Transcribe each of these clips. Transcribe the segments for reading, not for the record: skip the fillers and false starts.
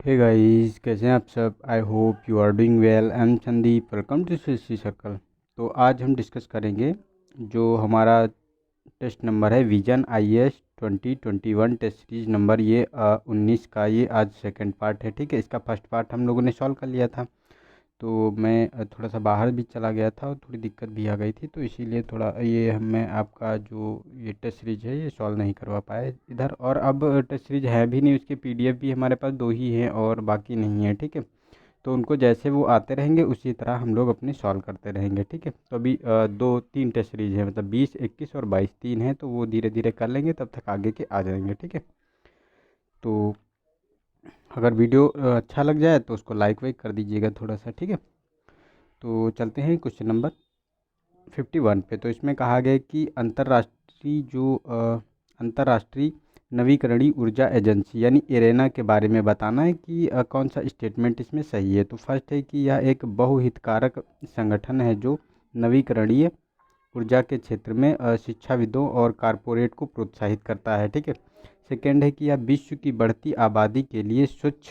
Hey guys, कैसे हैं आप सब। I hope you are doing well. I am Sandeep, welcome to C circle. तो आज हम डिस्कस करेंगे जो हमारा टेस्ट नंबर है vision IAS 2021 test series number ये 19 का। ये आज सेकंड पार्ट है, ठीक है। इसका फर्स्ट पार्ट हम लोगों ने सॉल्व कर लिया था। तो मैं थोड़ा सा बाहर भी चला गया था और थोड़ी दिक्कत भी आ गई थी, तो इसीलिए थोड़ा ये मैं आपका जो ये टेस्ट सीरीज है ये सॉल्व नहीं करवा पाए इधर। और अब टेस्ट सीरीज है भी नहीं, उसके PDF भी हमारे पास 2 ही हैं और बाकी नहीं है, ठीक है। तो उनको जैसे वो आते रहेंगे उसी तरह हम लोग अपनी सॉल्व करते रहेंगे, ठीक है। तो अभी 2-3 टेस्ट सीरीज है, मतलब 20, 21 और 22 3 है, तो वो धीरे धीरे कर लेंगे, तब तक आगे के आ जाएंगे, ठीक है। तो अगर वीडियो अच्छा लग जाए तो उसको लाइक वाइक कर दीजिएगा थोड़ा सा, ठीक है। तो चलते हैं क्वेश्चन नंबर 51 पे। तो इसमें कहा गया है कि अंतर्राष्ट्रीय नवीकरणीय ऊर्जा एजेंसी यानी इरेना के बारे में बताना है कि कौन सा स्टेटमेंट इसमें सही है। तो फर्स्ट है कि यह एक बहुहितकारक संगठन है जो नवीकरणीय ऊर्जा के क्षेत्र में शिक्षाविदों और कारपोरेट को प्रोत्साहित करता है, ठीक है। सेकेंड है कि यह विश्व की बढ़ती आबादी के लिए स्वच्छ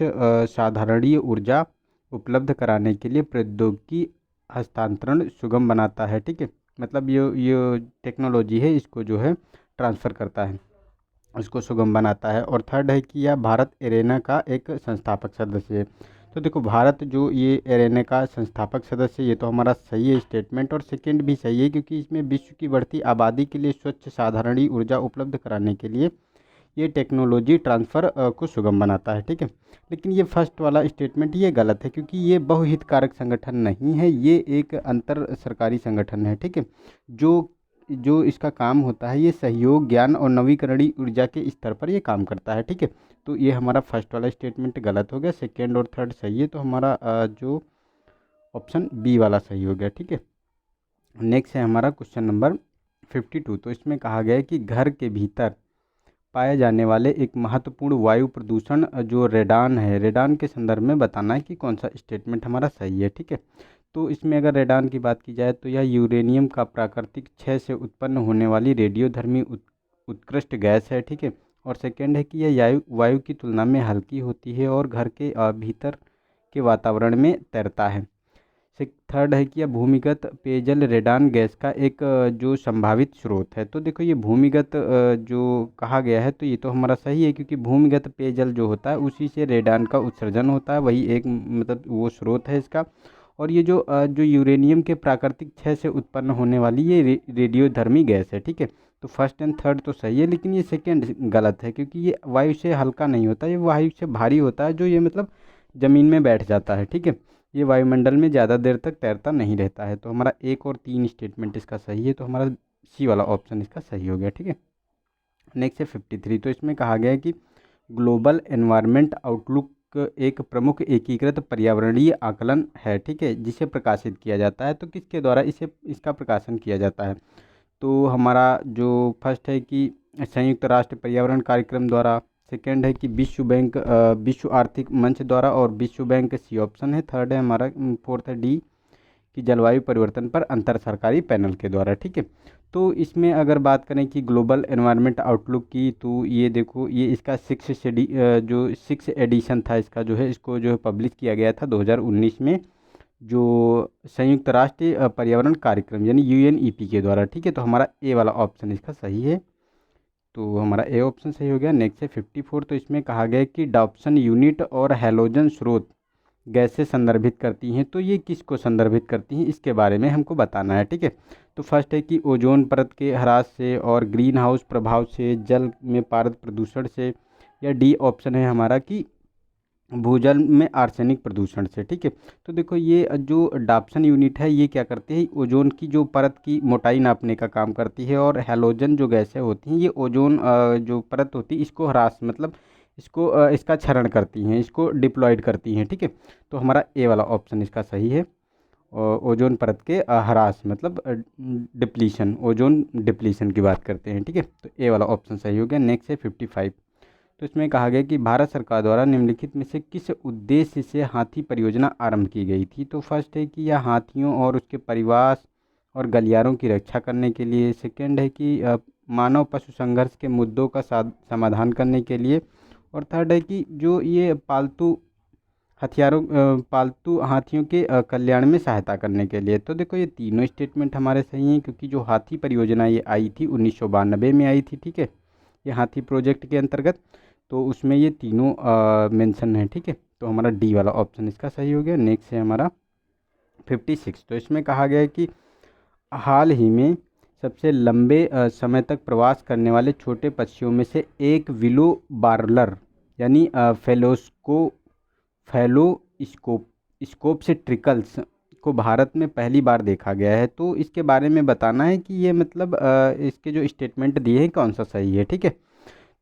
साधारणीय ऊर्जा उपलब्ध कराने के लिए प्रौद्योगिकी हस्तांतरण सुगम बनाता है, ठीक है। मतलब ये टेक्नोलॉजी है, इसको जो है ट्रांसफ़र करता है, उसको सुगम बनाता है। और थर्ड है कि यह भारत एरेना का एक संस्थापक सदस्य है। तो देखो, भारत जो ये एरेना का संस्थापक सदस्य है, ये तो हमारा सही है स्टेटमेंट। और सेकंड भी सही है, क्योंकि इसमें विश्व की बढ़ती आबादी के लिए स्वच्छ साधारणीय ऊर्जा उपलब्ध कराने के लिए ये टेक्नोलॉजी ट्रांसफ़र को सुगम बनाता है, ठीक है। लेकिन ये फर्स्ट वाला स्टेटमेंट ये गलत है, क्योंकि ये बहुहितकारक संगठन नहीं है, ये एक अंतर सरकारी संगठन है, ठीक है। जो जो इसका काम होता है, ये सहयोग, ज्ञान और नवीकरणीय ऊर्जा के स्तर पर ये काम करता है, ठीक है। तो ये हमारा फर्स्ट वाला स्टेटमेंट गलत हो गया, सेकेंड और थर्ड सही है। तो हमारा जो ऑप्शन बी वाला सही हो गया, ठीक है। नेक्स्ट है हमारा क्वेश्चन नंबर 52। तो इसमें कहा गया है कि घर के भीतर पाए जाने वाले एक महत्वपूर्ण वायु प्रदूषण जो रेडान है, रेडान के संदर्भ में बताना है कि कौन सा स्टेटमेंट हमारा सही है, ठीक है। तो इसमें अगर रेडान की बात की जाए तो यह यूरेनियम का प्राकृतिक क्षय से उत्पन्न होने वाली रेडियोधर्मी उत्कृष्ट गैस है, ठीक है। और सेकेंड है कि यह वायु की तुलना में हल्की होती है और घर के भीतर के वातावरण में तैरता है। थर्ड है कि यह भूमिगत पेयजल रेडान गैस का एक जो संभावित स्रोत है। तो देखो, ये भूमिगत जो कहा गया है तो ये तो हमारा सही है, क्योंकि भूमिगत पेयजल जो होता है उसी से रेडान का उत्सर्जन होता है, वही एक मतलब वो स्रोत है इसका। और ये जो यूरेनियम के प्राकृतिक क्षय से उत्पन्न होने वाली ये रेडियोधर्मी गैस है, ठीक है। तो फर्स्ट एंड थर्ड तो सही है, लेकिन ये सेकेंड गलत है, क्योंकि ये वायु से हल्का नहीं होता, ये वायु से भारी होता है, जो ये मतलब ज़मीन में बैठ जाता है, ठीक है। ये वायुमंडल में ज़्यादा देर तक तैरता नहीं रहता है। तो हमारा 1 और 3 स्टेटमेंट इसका सही है, तो हमारा सी वाला ऑप्शन इसका सही हो गया, ठीक है। नेक्स्ट है 53। तो इसमें कहा गया है कि ग्लोबल एनवायरनमेंट आउटलुक एक प्रमुख एकीकृत पर्यावरणीय आकलन है, ठीक है, जिसे प्रकाशित किया जाता है। तो किसके द्वारा इसका प्रकाशन किया जाता है। तो हमारा जो फर्स्ट है कि संयुक्त राष्ट्र पर्यावरण कार्यक्रम द्वारा, सेकेंड है कि विश्व बैंक विश्व आर्थिक मंच द्वारा, और विश्व बैंक सी ऑप्शन है। थर्ड है हमारा, फोर्थ है डी कि जलवायु परिवर्तन पर अंतर सरकारी पैनल के द्वारा, ठीक है। तो इसमें अगर बात करें कि ग्लोबल एनवायरनमेंट आउटलुक की, तो ये देखो, ये इसका जो 6 एडिशन था इसका, जो है इसको जो है पब्लिश किया गया था 2019 में, जो संयुक्त राष्ट्र पर्यावरण कार्यक्रम यानी UNEP के द्वारा, ठीक है। तो हमारा ए वाला ऑप्शन इसका सही है, तो हमारा ए ऑप्शन सही हो गया। नेक्स्ट है 54। तो इसमें कहा गया है कि डॉप्सन यूनिट और हैलोजन स्रोत गैसें संदर्भित करती हैं। तो ये किसको संदर्भित करती हैं, इसके बारे में हमको बताना है, ठीक है। तो फर्स्ट है कि ओजोन परत के ह्रास से और ग्रीन हाउस प्रभाव से, जल में पारद प्रदूषण से, या डी ऑप्शन है हमारा कि भूजल में आर्सेनिक प्रदूषण से, ठीक है। तो देखो, ये जो डाप्सन यूनिट है ये क्या करती है, ओजोन की जो परत की मोटाई नापने का काम करती है। और हैलोजन जो गैसें होती हैं ये ओजोन जो परत होती है इसको ह्रास मतलब इसका क्षरण करती हैं, इसको डिप्लॉयड करती हैं, ठीक है। तो हमारा ए वाला ऑप्शन इसका सही है। और ओजोन परत के ह्रास मतलब डिप्लीशन, ओजोन डिप्लीशन की बात करते हैं, ठीक है। तो ए वाला ऑप्शन सही हो गया। नेक्स्ट है 55। तो इसमें कहा गया कि भारत सरकार द्वारा निम्नलिखित में से किस उद्देश्य से हाथी परियोजना आरंभ की गई थी। तो फर्स्ट है कि यह हाथियों और उसके परिवार और गलियारों की रक्षा करने के लिए। सेकंड है कि मानव पशु संघर्ष के मुद्दों का समाधान करने के लिए। और थर्ड है कि जो ये पालतू पालतू हाथियों के कल्याण में सहायता करने के लिए। तो देखो ये तीनों स्टेटमेंट हमारे सही हैं, क्योंकि जो हाथी परियोजना ये आई थी 1992 में आई थी, ठीक है, ये हाथी प्रोजेक्ट के अंतर्गत। तो उसमें ये तीनों मेंशन है, ठीक है। तो हमारा डी वाला ऑप्शन इसका सही हो गया। नेक्स्ट है हमारा 56। तो इसमें कहा गया है कि हाल ही में सबसे लंबे समय तक प्रवास करने वाले छोटे पक्षियों में से एक विलो बार्लर यानी फैलो स्कोप से ट्रिकल्स को भारत में पहली बार देखा गया है। तो इसके बारे में बताना है कि ये मतलब इसके जो स्टेटमेंट दिए हैं कौन सा सही है, ठीक है।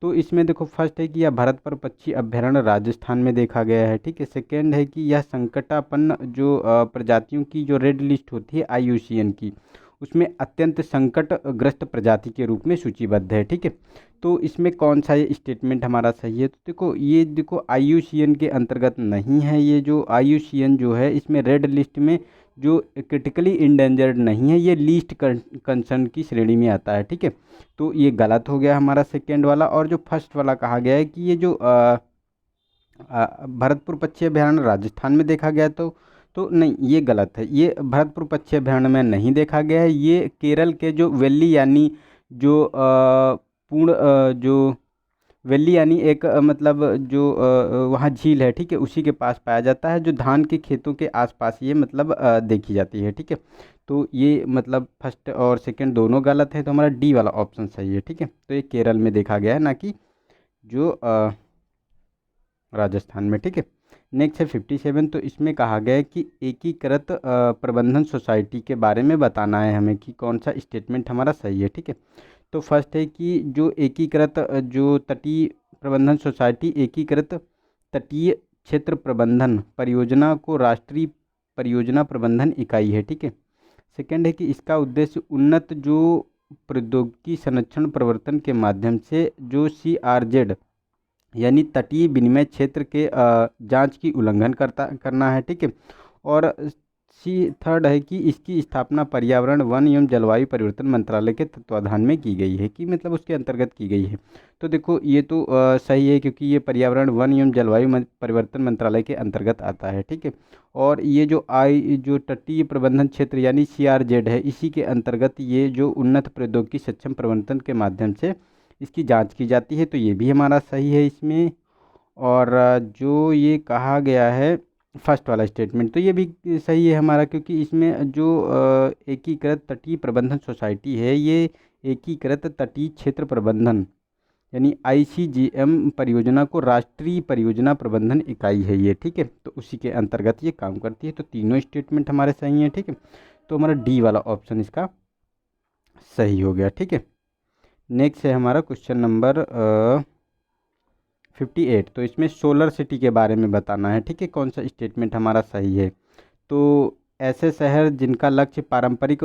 तो इसमें देखो फर्स्ट है कि यह भरतपुर पक्षी अभ्यारण्य राजस्थान में देखा गया है, ठीक है। सेकंड है कि यह संकटापन्न जो प्रजातियों की जो रेड लिस्ट होती है IUCN की, उसमें अत्यंत संकटग्रस्त प्रजाति के रूप में सूचीबद्ध है, ठीक है। तो इसमें कौन सा ये स्टेटमेंट हमारा सही है? तो देखो IUCN के अंतर्गत नहीं है। ये जो IUCN जो है इसमें रेड लिस्ट में जो क्रिटिकली इंडेंजर्ड नहीं है, ये लीस्ट कंसर्न की श्रेणी में आता है, ठीक है। तो ये गलत हो गया हमारा सेकेंड वाला। और जो फर्स्ट वाला कहा गया है कि ये जो भरतपुर पक्षी अभयारण्य राजस्थान में देखा गया, तो नहीं, ये गलत है। ये भरतपुर पक्षी अभयारण्य में नहीं देखा गया है। ये केरल के जो वेल्ली यानी जो जो वेल्ली यानी एक मतलब जो वहाँ झील है, ठीक है, उसी के पास पाया जाता है, जो धान के खेतों के आसपास ये मतलब देखी जाती है, ठीक है। तो ये मतलब फर्स्ट और सेकंड दोनों गलत है। तो हमारा डी वाला ऑप्शन सही है, ठीक है। तो ये केरल में देखा गया है, ना कि जो राजस्थान में, ठीक है। नेक्स्ट है 57। तो इसमें कहा गया है कि एकीकृत प्रबंधन सोसाइटी के बारे में बताना है हमें कि कौन सा स्टेटमेंट हमारा सही है, ठीक है। तो फर्स्ट है कि जो एकीकृत जो तटीय प्रबंधन सोसाइटी एकीकृत तटीय क्षेत्र प्रबंधन परियोजना को राष्ट्रीय परियोजना प्रबंधन इकाई है, ठीक है। सेकंड है कि इसका उद्देश्य उन्नत जो प्रौद्योगिकी संरक्षण प्रवर्तन के माध्यम से जो CRZ यानी तटीय विनिमय क्षेत्र के जांच की उल्लंघन करना है, ठीक है। और थर्ड है कि इसकी स्थापना पर्यावरण वन एवं जलवायु परिवर्तन मंत्रालय के तत्वाधान में की गई है, कि मतलब उसके अंतर्गत की गई है। तो देखो ये तो सही है, क्योंकि ये पर्यावरण वन एवं जलवायु परिवर्तन मंत्रालय के अंतर्गत आता है, ठीक है। और ये जो तटीय प्रबंधन क्षेत्र यानी CRZ है, इसी के अंतर्गत ये जो उन्नत प्रौद्योगिकी सक्षम प्रबंधन के माध्यम से इसकी जांच की जाती है। तो ये भी हमारा सही है इसमें। और जो ये कहा गया है फर्स्ट वाला स्टेटमेंट, तो ये भी सही है हमारा, क्योंकि इसमें जो एकीकृत तटीय प्रबंधन सोसाइटी है, ये एकीकृत तटीय क्षेत्र प्रबंधन यानी ICGM परियोजना को राष्ट्रीय परियोजना प्रबंधन इकाई है ये, ठीक है। तो उसी के अंतर्गत ये काम करती है। तो तीनों स्टेटमेंट हमारे सही हैं, ठीक है। तो हमारा डी वाला ऑप्शन इसका सही हो गया, ठीक है। नेक्स्ट है हमारा क्वेश्चन नंबर 58। तो इसमें सोलर सिटी के बारे में बताना है, ठीक है, कौन सा स्टेटमेंट हमारा सही है। तो ऐसे शहर जिनका लक्ष्य पारंपरिक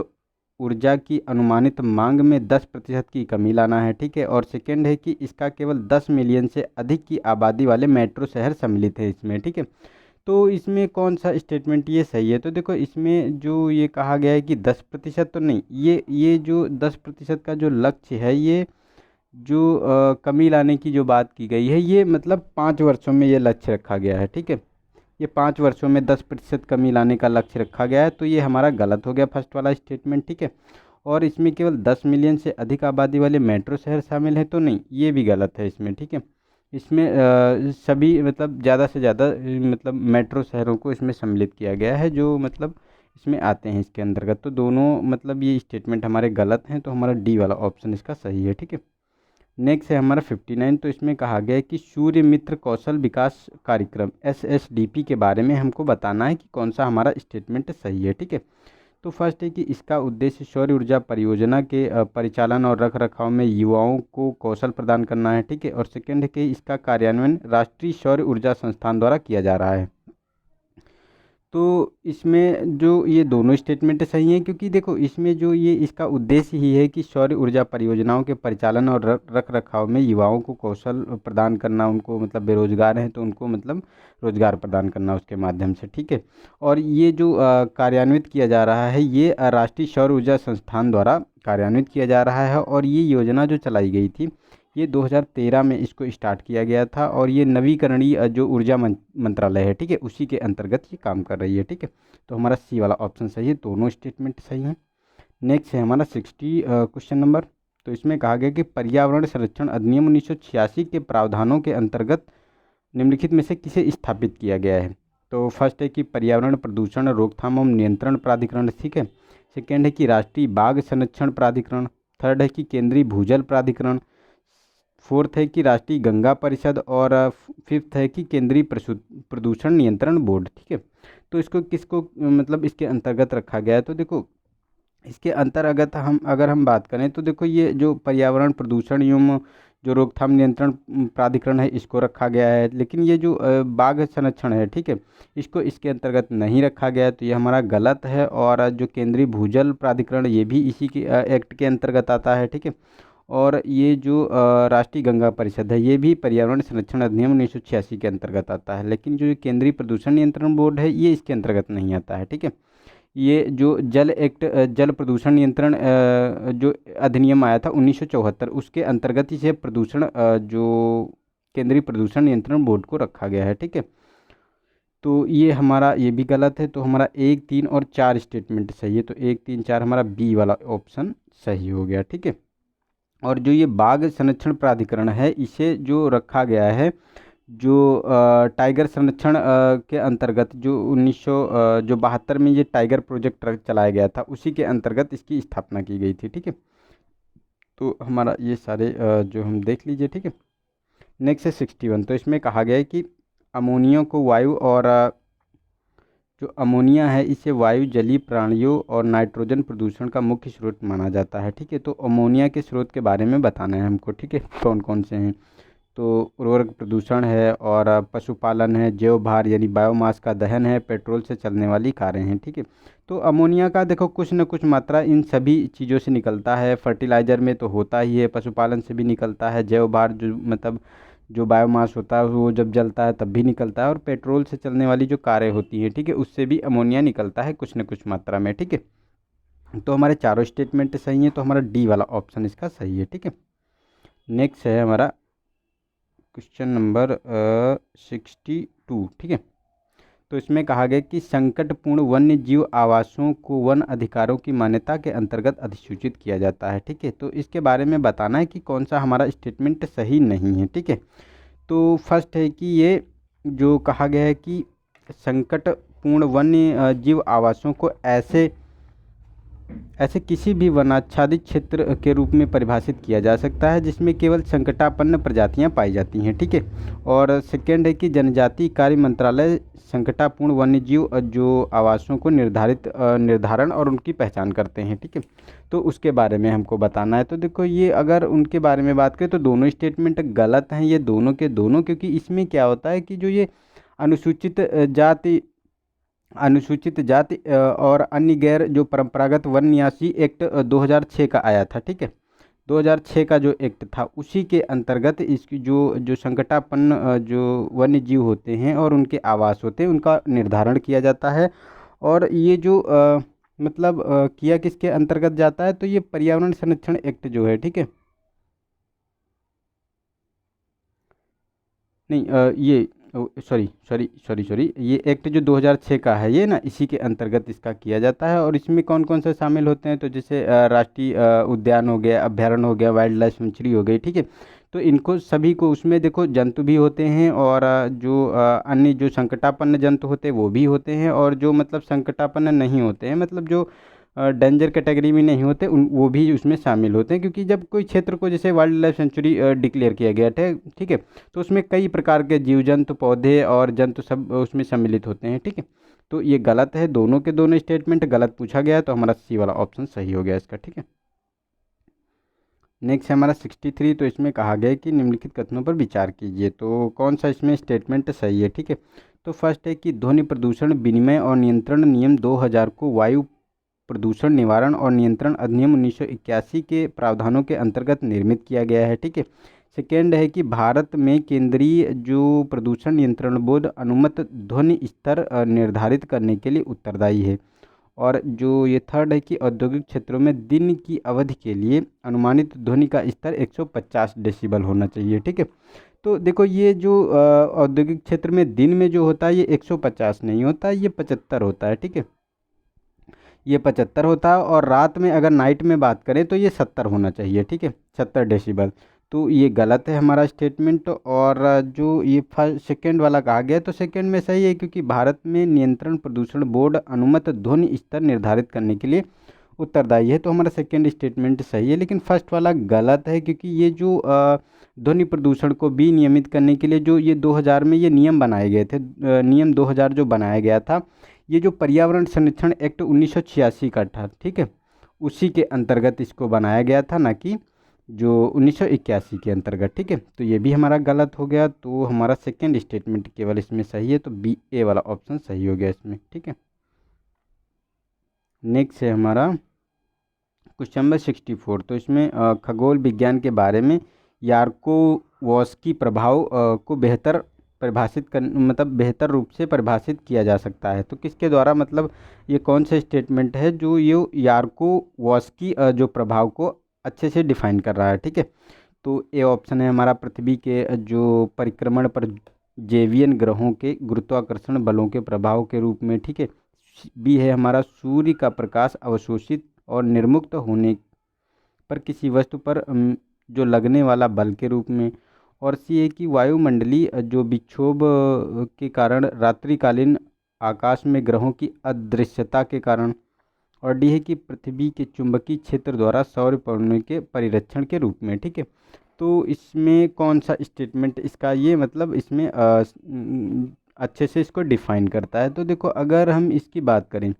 ऊर्जा की अनुमानित मांग में 10% की कमी लाना है, ठीक है। और सेकंड है कि इसका केवल 10 मिलियन से अधिक की आबादी वाले मेट्रो शहर सम्मिलित है इसमें, ठीक है। तो इसमें कौन सा स्टेटमेंट ये सही है? तो देखो इसमें जो ये कहा गया है कि 10%, तो नहीं, ये जो 10% का जो लक्ष्य है, ये जो कमी लाने की जो बात की गई है, ये मतलब 5 वर्षों में ये लक्ष्य रखा गया है, ठीक है। ये 5 वर्षों में 10% कमी लाने का लक्ष्य रखा गया है। तो ये हमारा गलत हो गया फर्स्ट वाला स्टेटमेंट, ठीक है। और इसमें केवल 10 मिलियन से अधिक आबादी वाले मेट्रो शहर शामिल है, तो नहीं, ये भी गलत है इसमें, ठीक है। इसमें सभी मतलब ज़्यादा से ज़्यादा मतलब मेट्रो शहरों को इसमें सम्मिलित किया गया है, जो मतलब इसमें आते हैं इसके अंतर्गत। तो दोनों मतलब ये स्टेटमेंट हमारे गलत हैं। तो हमारा डी वाला ऑप्शन इसका सही है, ठीक है। नेक्स्ट है हमारा 59। तो इसमें कहा गया है कि सूर्य मित्र कौशल विकास कार्यक्रम SSDP के बारे में हमको बताना है कि कौन सा हमारा स्टेटमेंट सही है, ठीक है। तो फर्स्ट है कि इसका उद्देश्य सौर ऊर्जा परियोजना के परिचालन और रख रखाव में युवाओं को कौशल प्रदान करना है, ठीक है। और सेकंड है कि इसका कार्यान्वयन राष्ट्रीय सौर ऊर्जा संस्थान द्वारा किया जा रहा है। तो इसमें जो ये दोनों स्टेटमेंट सही हैं, क्योंकि देखो इसमें जो ये इसका उद्देश्य ही है कि सौर ऊर्जा परियोजनाओं के परिचालन और रख रखाव में युवाओं को कौशल प्रदान करना, उनको मतलब बेरोजगार हैं तो उनको मतलब रोजगार प्रदान करना उसके माध्यम से, ठीक है। और ये जो कार्यान्वित किया जा रहा है, ये राष्ट्रीय सौर ऊर्जा संस्थान द्वारा कार्यान्वित किया जा रहा है। और ये योजना जो चलाई गई थी, ये 2013 में इसको स्टार्ट किया गया था और ये नवीकरणीय जो ऊर्जा मंत्रालय है, ठीक है, उसी के अंतर्गत ये काम कर रही है, ठीक है। तो हमारा सी वाला ऑप्शन सही है, दोनों स्टेटमेंट सही हैं। नेक्स्ट है हमारा 60 क्वेश्चन नंबर। तो इसमें कहा गया कि पर्यावरण संरक्षण अधिनियम 1986 के प्रावधानों के अंतर्गत निम्नलिखित में से किसे स्थापित किया गया है। तो फर्स्ट है कि पर्यावरण प्रदूषण रोकथाम एवं नियंत्रण प्राधिकरण, ठीक है। सेकेंड है कि राष्ट्रीय बाघ संरक्षण प्राधिकरण। थर्ड है कि केंद्रीय भूजल प्राधिकरण। फोर्थ है कि राष्ट्रीय गंगा परिषद। और फिफ्थ है कि केंद्रीय प्रदूषण नियंत्रण बोर्ड, ठीक है। तो इसको किसको मतलब इसके अंतर्गत रखा गया है, तो देखो इसके अंतर्गत अगर हम बात करें तो देखो ये जो पर्यावरण प्रदूषण एवं जो रोकथाम नियंत्रण प्राधिकरण है इसको रखा गया है, लेकिन ये जो बाघ संरक्षण है, ठीक है, इसको इसके अंतर्गत नहीं रखा गया है, तो ये हमारा गलत है। और जो केंद्रीय भूजल प्राधिकरण ये भी इसी के एक्ट के अंतर्गत आता है, ठीक है। और ये जो राष्ट्रीय गंगा परिषद है ये भी पर्यावरण संरक्षण अधिनियम 1986 के अंतर्गत आता है, लेकिन जो केंद्रीय प्रदूषण नियंत्रण बोर्ड है ये इसके अंतर्गत नहीं आता है, ठीक है। ये जो जल एक्ट जल प्रदूषण नियंत्रण जो अधिनियम आया था 1974 उसके अंतर्गत इसे प्रदूषण जो केंद्रीय प्रदूषण नियंत्रण बोर्ड को रखा गया है, ठीक है। तो ये हमारा ये भी गलत है, तो हमारा 1, 3 और 4 स्टेटमेंट सही है। तो 1, 3, 4 हमारा बी वाला ऑप्शन सही हो गया, ठीक है। और जो ये बाघ संरक्षण प्राधिकरण है इसे जो रखा गया है जो टाइगर संरक्षण के अंतर्गत जो 1972 में ये टाइगर प्रोजेक्ट चलाया गया था उसी के अंतर्गत इसकी स्थापना की गई थी, ठीक है। तो हमारा ये सारे जो हम देख लीजिए, ठीक है। नेक्स्ट है 61। तो इसमें कहा गया है कि अमोनिया को वायु और जो अमोनिया है इसे वायु जलीय प्राणियों और नाइट्रोजन प्रदूषण का मुख्य स्रोत माना जाता है, ठीक है। तो अमोनिया के स्रोत के बारे में बताना है हमको, ठीक है, कौन कौन से हैं। तो उर्वरक प्रदूषण है और पशुपालन है, जैव भार यानी बायोमास का दहन है, पेट्रोल से चलने वाली कारें हैं, ठीक है। तो अमोनिया का देखो कुछ न कुछ मात्रा इन सभी चीज़ों से निकलता है, फर्टिलाइज़र में तो होता ही है, पशुपालन से भी निकलता है, जैव भार जो मतलब जो बायोमास होता है वो जब जलता है तब भी निकलता है, और पेट्रोल से चलने वाली जो कारें होती हैं, ठीक है, उससे भी अमोनिया निकलता है कुछ न कुछ मात्रा में, ठीक है। तो हमारे चारों स्टेटमेंट सही हैं, तो हमारा डी वाला ऑप्शन इसका सही है, ठीक है। नेक्स्ट है हमारा क्वेश्चन नंबर 62, ठीक है। तो इसमें कहा गया कि संकटपूर्ण वन्य जीव आवासों को वन अधिकारों की मान्यता के अंतर्गत अधिसूचित किया जाता है, ठीक है। तो इसके बारे में बताना है कि कौन सा हमारा स्टेटमेंट सही नहीं है, ठीक है। तो फर्स्ट है कि ये जो कहा गया है कि संकटपूर्ण वन्य जीव आवासों को ऐसे किसी भी वनाच्छादित क्षेत्र के रूप में परिभाषित किया जा सकता है जिसमें केवल संकटापन्न प्रजातियां पाई जाती हैं, ठीक है। और सेकेंड है कि जनजातीय कार्य मंत्रालय संकटापूर्ण वन्यजीव जो आवासों को निर्धारण और उनकी पहचान करते हैं, ठीक है। तो उसके बारे में हमको बताना है। तो देखो ये अगर उनके बारे में बात करें तो दोनों स्टेटमेंट गलत हैं, ये दोनों के दोनों, क्योंकि इसमें क्या होता है कि जो ये अनुसूचित जाति और अन्य गैर जो परंपरागत वन न्यासी एक्ट 2006 का आया था, ठीक है। 2006 का जो एक्ट था उसी के अंतर्गत इसकी जो जो संकटापन्न जो वन्य जीव होते हैं और उनके आवास होते हैं उनका निर्धारण किया जाता है। और ये जो मतलब किया किसके अंतर्गत जाता है, तो ये पर्यावरण संरक्षण एक्ट जो है, ठीक है, नहीं ये सॉरी ये एक्ट जो 2006 का है ये ना इसी के अंतर्गत इसका किया जाता है। और इसमें कौन कौन से शामिल होते हैं, तो जैसे राष्ट्रीय उद्यान हो गया, अभ्यारण्य हो गया, वाइल्ड लाइफ सेंचुरी हो गई, ठीक है। तो इनको सभी को उसमें देखो जंतु भी होते हैं और जो अन्य जो संकटापन्न जंतु होते हैं वो भी होते हैं, और जो मतलब संकटापन्न नहीं होते हैं मतलब जो डेंजर कैटेगरी में नहीं होते उन वो भी उसमें शामिल होते हैं। क्योंकि जब कोई क्षेत्र को जैसे वाइल्ड लाइफ सेंचुरी डिक्लेयर किया गया है, ठीक है, तो उसमें कई प्रकार के जीव जंतु पौधे और जंतु सब उसमें सम्मिलित होते हैं, ठीक है। तो ये गलत है, दोनों के दोनों स्टेटमेंट गलत पूछा गया है, तो हमारा सी वाला ऑप्शन सही हो गया इसका, ठीक है। नेक्स्ट है हमारा 63। तो इसमें कहा गया है कि निम्नलिखित कथनों पर विचार कीजिए, तो कौन सा इसमें स्टेटमेंट सही है, ठीक है। तो फर्स्ट है कि ध्वनि प्रदूषण विनिमय और नियंत्रण नियम 2000 को वायु प्रदूषण निवारण और नियंत्रण अधिनियम 1981 के प्रावधानों के अंतर्गत निर्मित किया गया है, ठीक है। सेकेंड है कि भारत में केंद्रीय जो प्रदूषण नियंत्रण बोर्ड अनुमत ध्वनि स्तर निर्धारित करने के लिए उत्तरदायी है। और जो ये थर्ड है कि औद्योगिक क्षेत्रों में दिन की अवधि के लिए अनुमानित ध्वनि का स्तर 150 डेसिबल होना चाहिए। ठीक है, तो देखो ये जो औद्योगिक क्षेत्र में दिन में जो होता है ये 150 नहीं होता है, ये 75 होता है। ठीक है, ये 75 होता है, और रात में अगर नाइट में बात करें तो ये 70 होना चाहिए। ठीक है, 70 डेसिबल। तो ये गलत है हमारा स्टेटमेंट। और जो ये फर्स्ट सेकंड वाला कहा गया तो सेकंड में सही है, क्योंकि भारत में नियंत्रण प्रदूषण बोर्ड अनुमत ध्वनि स्तर निर्धारित करने के लिए उत्तरदायी है। तो हमारा सेकंड स्टेटमेंट सही है, लेकिन फर्स्ट वाला गलत है, क्योंकि ये जो ध्वनि प्रदूषण को भी नियमित करने के लिए जो ये 2000 में ये नियम बनाए गए थे, नियम 2000 जो बनाया गया था, ये जो पर्यावरण संरक्षण एक्ट 1986 का था। ठीक है, उसी के अंतर्गत इसको बनाया गया था, ना कि जो 1981 के अंतर्गत। ठीक है, तो ये भी हमारा गलत हो गया। तो हमारा सेकंड स्टेटमेंट केवल इसमें सही है, तो बी ए वाला ऑप्शन सही हो गया इसमें। ठीक है, नेक्स्ट है हमारा क्वेश्चन नंबर 64। तो इसमें खगोल विज्ञान के बारे में यारकोवस्की प्रभाव को बेहतर परिभाषित कर मतलब बेहतर रूप से परिभाषित किया जा सकता है। तो किसके द्वारा, मतलब ये कौन सा स्टेटमेंट है जो ये यारकोवस्की जो प्रभाव को अच्छे से डिफाइन कर रहा है। ठीक है, तो ए ऑप्शन है हमारा पृथ्वी के जो परिक्रमण पर जेवियन ग्रहों के गुरुत्वाकर्षण बलों के प्रभाव के रूप में। ठीक है, बी है हमारा सूर्य का प्रकाश अवशोषित और निर्मुक्त होने पर किसी वस्तु पर जो लगने वाला बल के रूप में। और सी है कि वायुमंडलीय जो विक्षोभ के कारण रात्रिकालीन आकाश में ग्रहों की अदृश्यता के कारण। और डी है कि पृथ्वी के चुंबकीय क्षेत्र द्वारा सौर उपकरणों के परिरक्षण के रूप में। ठीक है, तो इसमें कौन सा स्टेटमेंट इसका ये मतलब इसमें अच्छे से इसको डिफाइन करता है। तो देखो अगर हम इसकी बात करें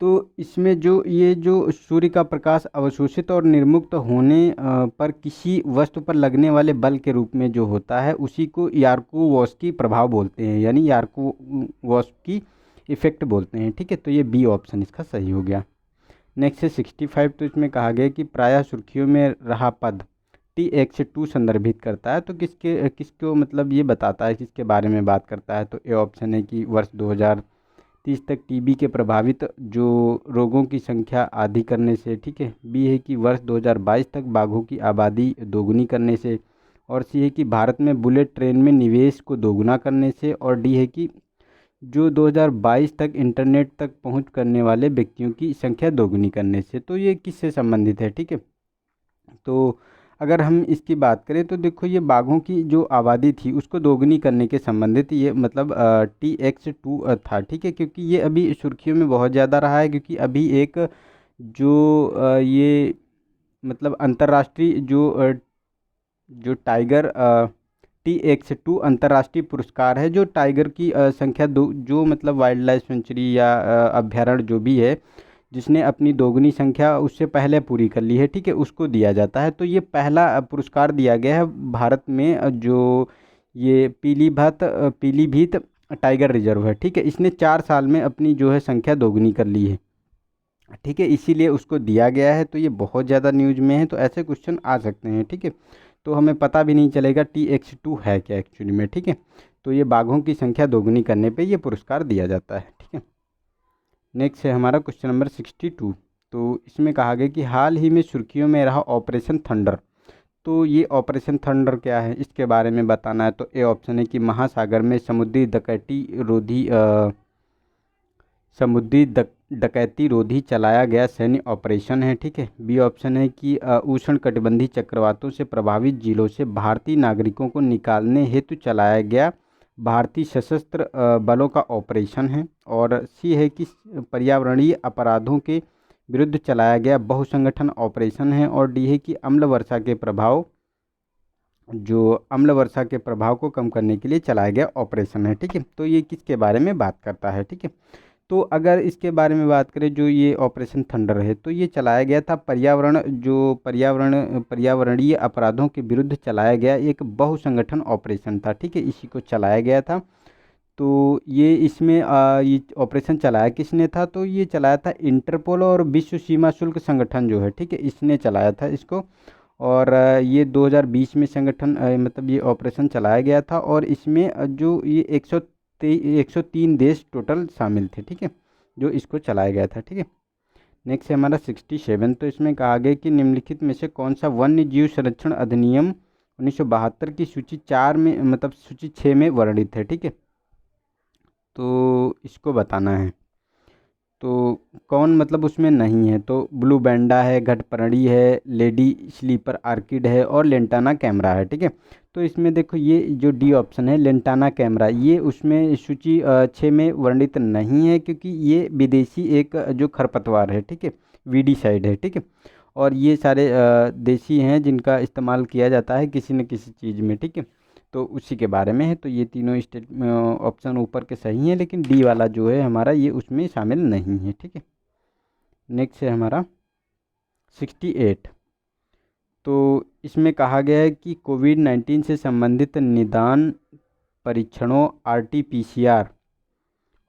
तो इसमें जो ये जो सूर्य का प्रकाश अवशोषित और निर्मुक्त होने पर किसी वस्तु पर लगने वाले बल के रूप में जो होता है उसी को यारकोवस्की प्रभाव बोलते हैं, यानी यारकोवस्की इफेक्ट बोलते हैं। ठीक है, तो ये बी ऑप्शन इसका सही हो गया। नेक्स्ट है 65। तो इसमें कहा गया कि प्रायः सुर्खियों में रहा पद TX2 संदर्भित करता है। तो किसको मतलब ये बताता है, किसके बारे में बात करता है। तो ए ऑप्शन है कि वर्ष 2030 तक टीबी के प्रभावित जो रोगों की संख्या आधी करने से। ठीक है, बी है कि वर्ष 2022 तक बाघों की आबादी दोगुनी करने से। और सी है कि भारत में बुलेट ट्रेन में निवेश को दोगुना करने से। और डी है कि जो 2022 तक इंटरनेट तक पहुंच करने वाले व्यक्तियों की संख्या दोगुनी करने से। तो ये किससे संबंधित है। ठीक है, तो अगर हम इसकी बात करें तो देखो ये बाघों की जो आबादी थी उसको दोगुनी करने के संबंधित ये मतलब TX2 था। ठीक है, क्योंकि ये अभी सुर्खियों में बहुत ज़्यादा रहा है, क्योंकि अभी एक जो ये मतलब अंतर्राष्ट्रीय जो टाइगर TX2 अंतर्राष्ट्रीय पुरस्कार है, जो टाइगर की संख्या दो जो मतलब वाइल्ड लाइफ सेंचुरी या अभ्यारण्य जो भी है जिसने अपनी दोगुनी संख्या उससे पहले पूरी कर ली है। ठीक है, उसको दिया जाता है। तो ये पहला पुरस्कार दिया गया है भारत में जो ये पीलीभीत टाइगर रिजर्व है। ठीक है, इसने 4 साल में अपनी जो है संख्या दोगुनी कर ली है। ठीक है, इसीलिए उसको दिया गया है। तो ये बहुत ज़्यादा न्यूज में है, तो ऐसे क्वेश्चन आ सकते हैं। ठीक है, तो हमें पता भी नहीं चलेगा TX2 है क्या एक्चुअली में। ठीक है, तो ये बाघों की संख्या दोगुनी करने पे ये पुरस्कार दिया जाता है। ठीक है, नेक्स्ट है हमारा क्वेश्चन नंबर 62। तो इसमें कहा गया कि हाल ही में सुर्खियों में रहा ऑपरेशन थंडर। तो ये ऑपरेशन थंडर क्या है इसके बारे में बताना है। तो ए ऑप्शन है कि महासागर में डकैती रोधी चलाया गया सैन्य ऑपरेशन है। ठीक है, बी ऑप्शन है कि उष्णकटिबंधीय चक्रवातों से प्रभावित जिलों से भारतीय नागरिकों को निकालने हेतु चलाया गया भारतीय सशस्त्र बलों का ऑपरेशन है। और सी है कि पर्यावरणीय अपराधों के विरुद्ध चलाया गया बहुसंगठन ऑपरेशन है। और डी है कि अम्ल वर्षा के प्रभाव को कम करने के लिए चलाया गया ऑपरेशन है। ठीक है, तो ये किसके बारे में बात करता है। ठीक है, तो अगर इसके बारे में बात करें जो ये ऑपरेशन थंडर है तो ये चलाया गया था पर्यावरणीय अपराधों के विरुद्ध चलाया गया एक बहुसंगठन ऑपरेशन था। ठीक है, इसी को चलाया गया था। तो ये इसमें ये ऑपरेशन चलाया किसने था, तो ये चलाया था इंटरपोल और विश्व सीमा शुल्क संगठन जो है। ठीक है, इसने चलाया था इसको। और ये 2020 में संगठन मतलब ये ऑपरेशन चलाया गया था। और इसमें जो ये 103 देश टोटल शामिल थे। ठीक है, जो इसको चलाया गया था। ठीक है, नेक्स्ट है हमारा 67। तो इसमें कहा गया कि निम्नलिखित में से कौन सा वन्य जीव संरक्षण अधिनियम 1972 की सूची 4 में मतलब सूची 6 में वर्णित है। ठीक है, तो इसको बताना है। तो कौन मतलब उसमें नहीं है, तो ब्लू बैंडा है, घटपर्णी है, लेडी स्लीपर आर्किड है और लेंटाना कैमरा है। ठीक है, तो इसमें देखो ये जो डी ऑप्शन है लेंटाना कैमरा, ये उसमें सूची 6 में वर्णित नहीं है, क्योंकि ये विदेशी एक जो खरपतवार है। ठीक है, वीडीसाइड है। ठीक है, और ये सारे देसी हैं जिनका इस्तेमाल किया जाता है किसी न किसी चीज़ में। ठीक है, तो उसी के बारे में है। तो ये तीनों स्टेट ऑप्शन ऊपर के सही हैं, लेकिन डी वाला जो है हमारा ये उसमें शामिल नहीं है। ठीक है, नेक्स्ट है हमारा 68। तो इसमें कहा गया है कि कोविड-19 से संबंधित निदान परीक्षणों आरटी-पीसीआर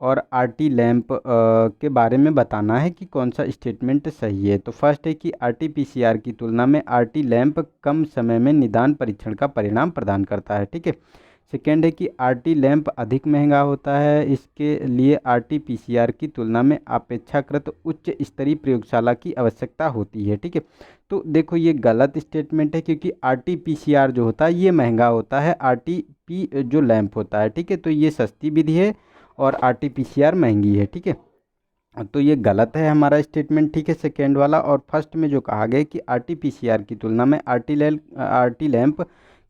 और आरटी लैंप के बारे में बताना है कि कौन सा स्टेटमेंट सही है। तो फर्स्ट है कि आरटी-पीसीआर की तुलना में आरटी लैंप कम समय में निदान परीक्षण का परिणाम प्रदान करता है। ठीक है, सेकेंड है कि आरटी लैंप अधिक महंगा होता है, इसके लिए आरटी-पीसीआर की तुलना में अपेक्षाकृत उच्च स्तरीय प्रयोगशाला की आवश्यकता होती है। ठीक है, तो देखो ये गलत स्टेटमेंट है, क्योंकि आरटी-पीसीआर जो होता है ये महंगा होता है, आरटी-पी जो लैंप होता है। ठीक है, तो ये सस्ती विधि है और आरटी-पीसीआर महंगी है। ठीक है, तो ये गलत है हमारा स्टेटमेंट। ठीक है, सेकेंड वाला। और फर्स्ट में जो कहा गया कि आरटी-पीसीआर की तुलना में आरटी लैंप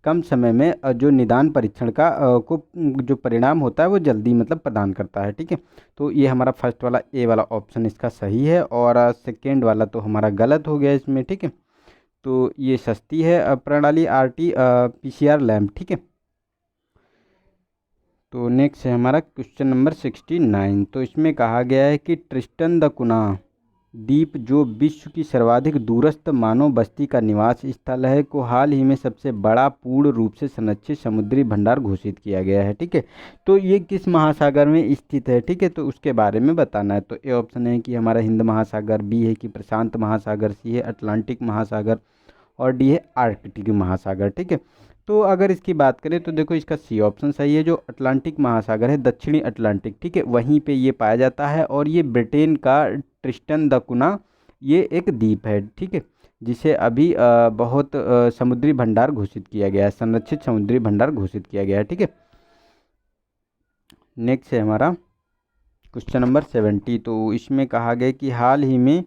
कम समय में जो निदान परीक्षण का को जो परिणाम होता है वो जल्दी मतलब प्रदान करता है। ठीक है, तो ये हमारा फर्स्ट वाला ए वाला ऑप्शन इसका सही है, और सेकेंड वाला तो हमारा गलत हो गया इसमें। ठीक है, तो ये सस्ती है प्रणाली आरटी-पीसीआर लैंप। ठीक है, तो नेक्स्ट है हमारा क्वेश्चन नंबर 69। तो इसमें कहा गया है कि ट्रिस्टन द कुना द्वीप, जो विश्व की सर्वाधिक दूरस्थ मानव बस्ती का निवास स्थल है, को हाल ही में सबसे बड़ा पूर्ण रूप से संरक्षित समुद्री भंडार घोषित किया गया है। ठीक है, तो ये किस महासागर में स्थित है। ठीक है, तो उसके बारे में बताना है। तो ए ऑप्शन है कि हमारा हिंद महासागर, बी है कि प्रशांत महासागर, सी है अटलांटिक महासागर और डी है आर्कटिक महासागर। ठीक है, तो अगर इसकी बात करें तो देखो इसका सी ऑप्शन सही है, जो अटलांटिक महासागर है, दक्षिणी अटलांटिक। ठीक है, वहीं पे ये पाया जाता है, और ये ब्रिटेन का ट्रिस्टन द कुना ये एक द्वीप है। ठीक है, जिसे अभी बहुत समुद्री भंडार घोषित किया गया है, संरक्षित समुद्री भंडार घोषित किया गया है। ठीक है, नेक्स्ट है हमारा क्वेश्चन नंबर 70। तो इसमें कहा गया कि हाल ही में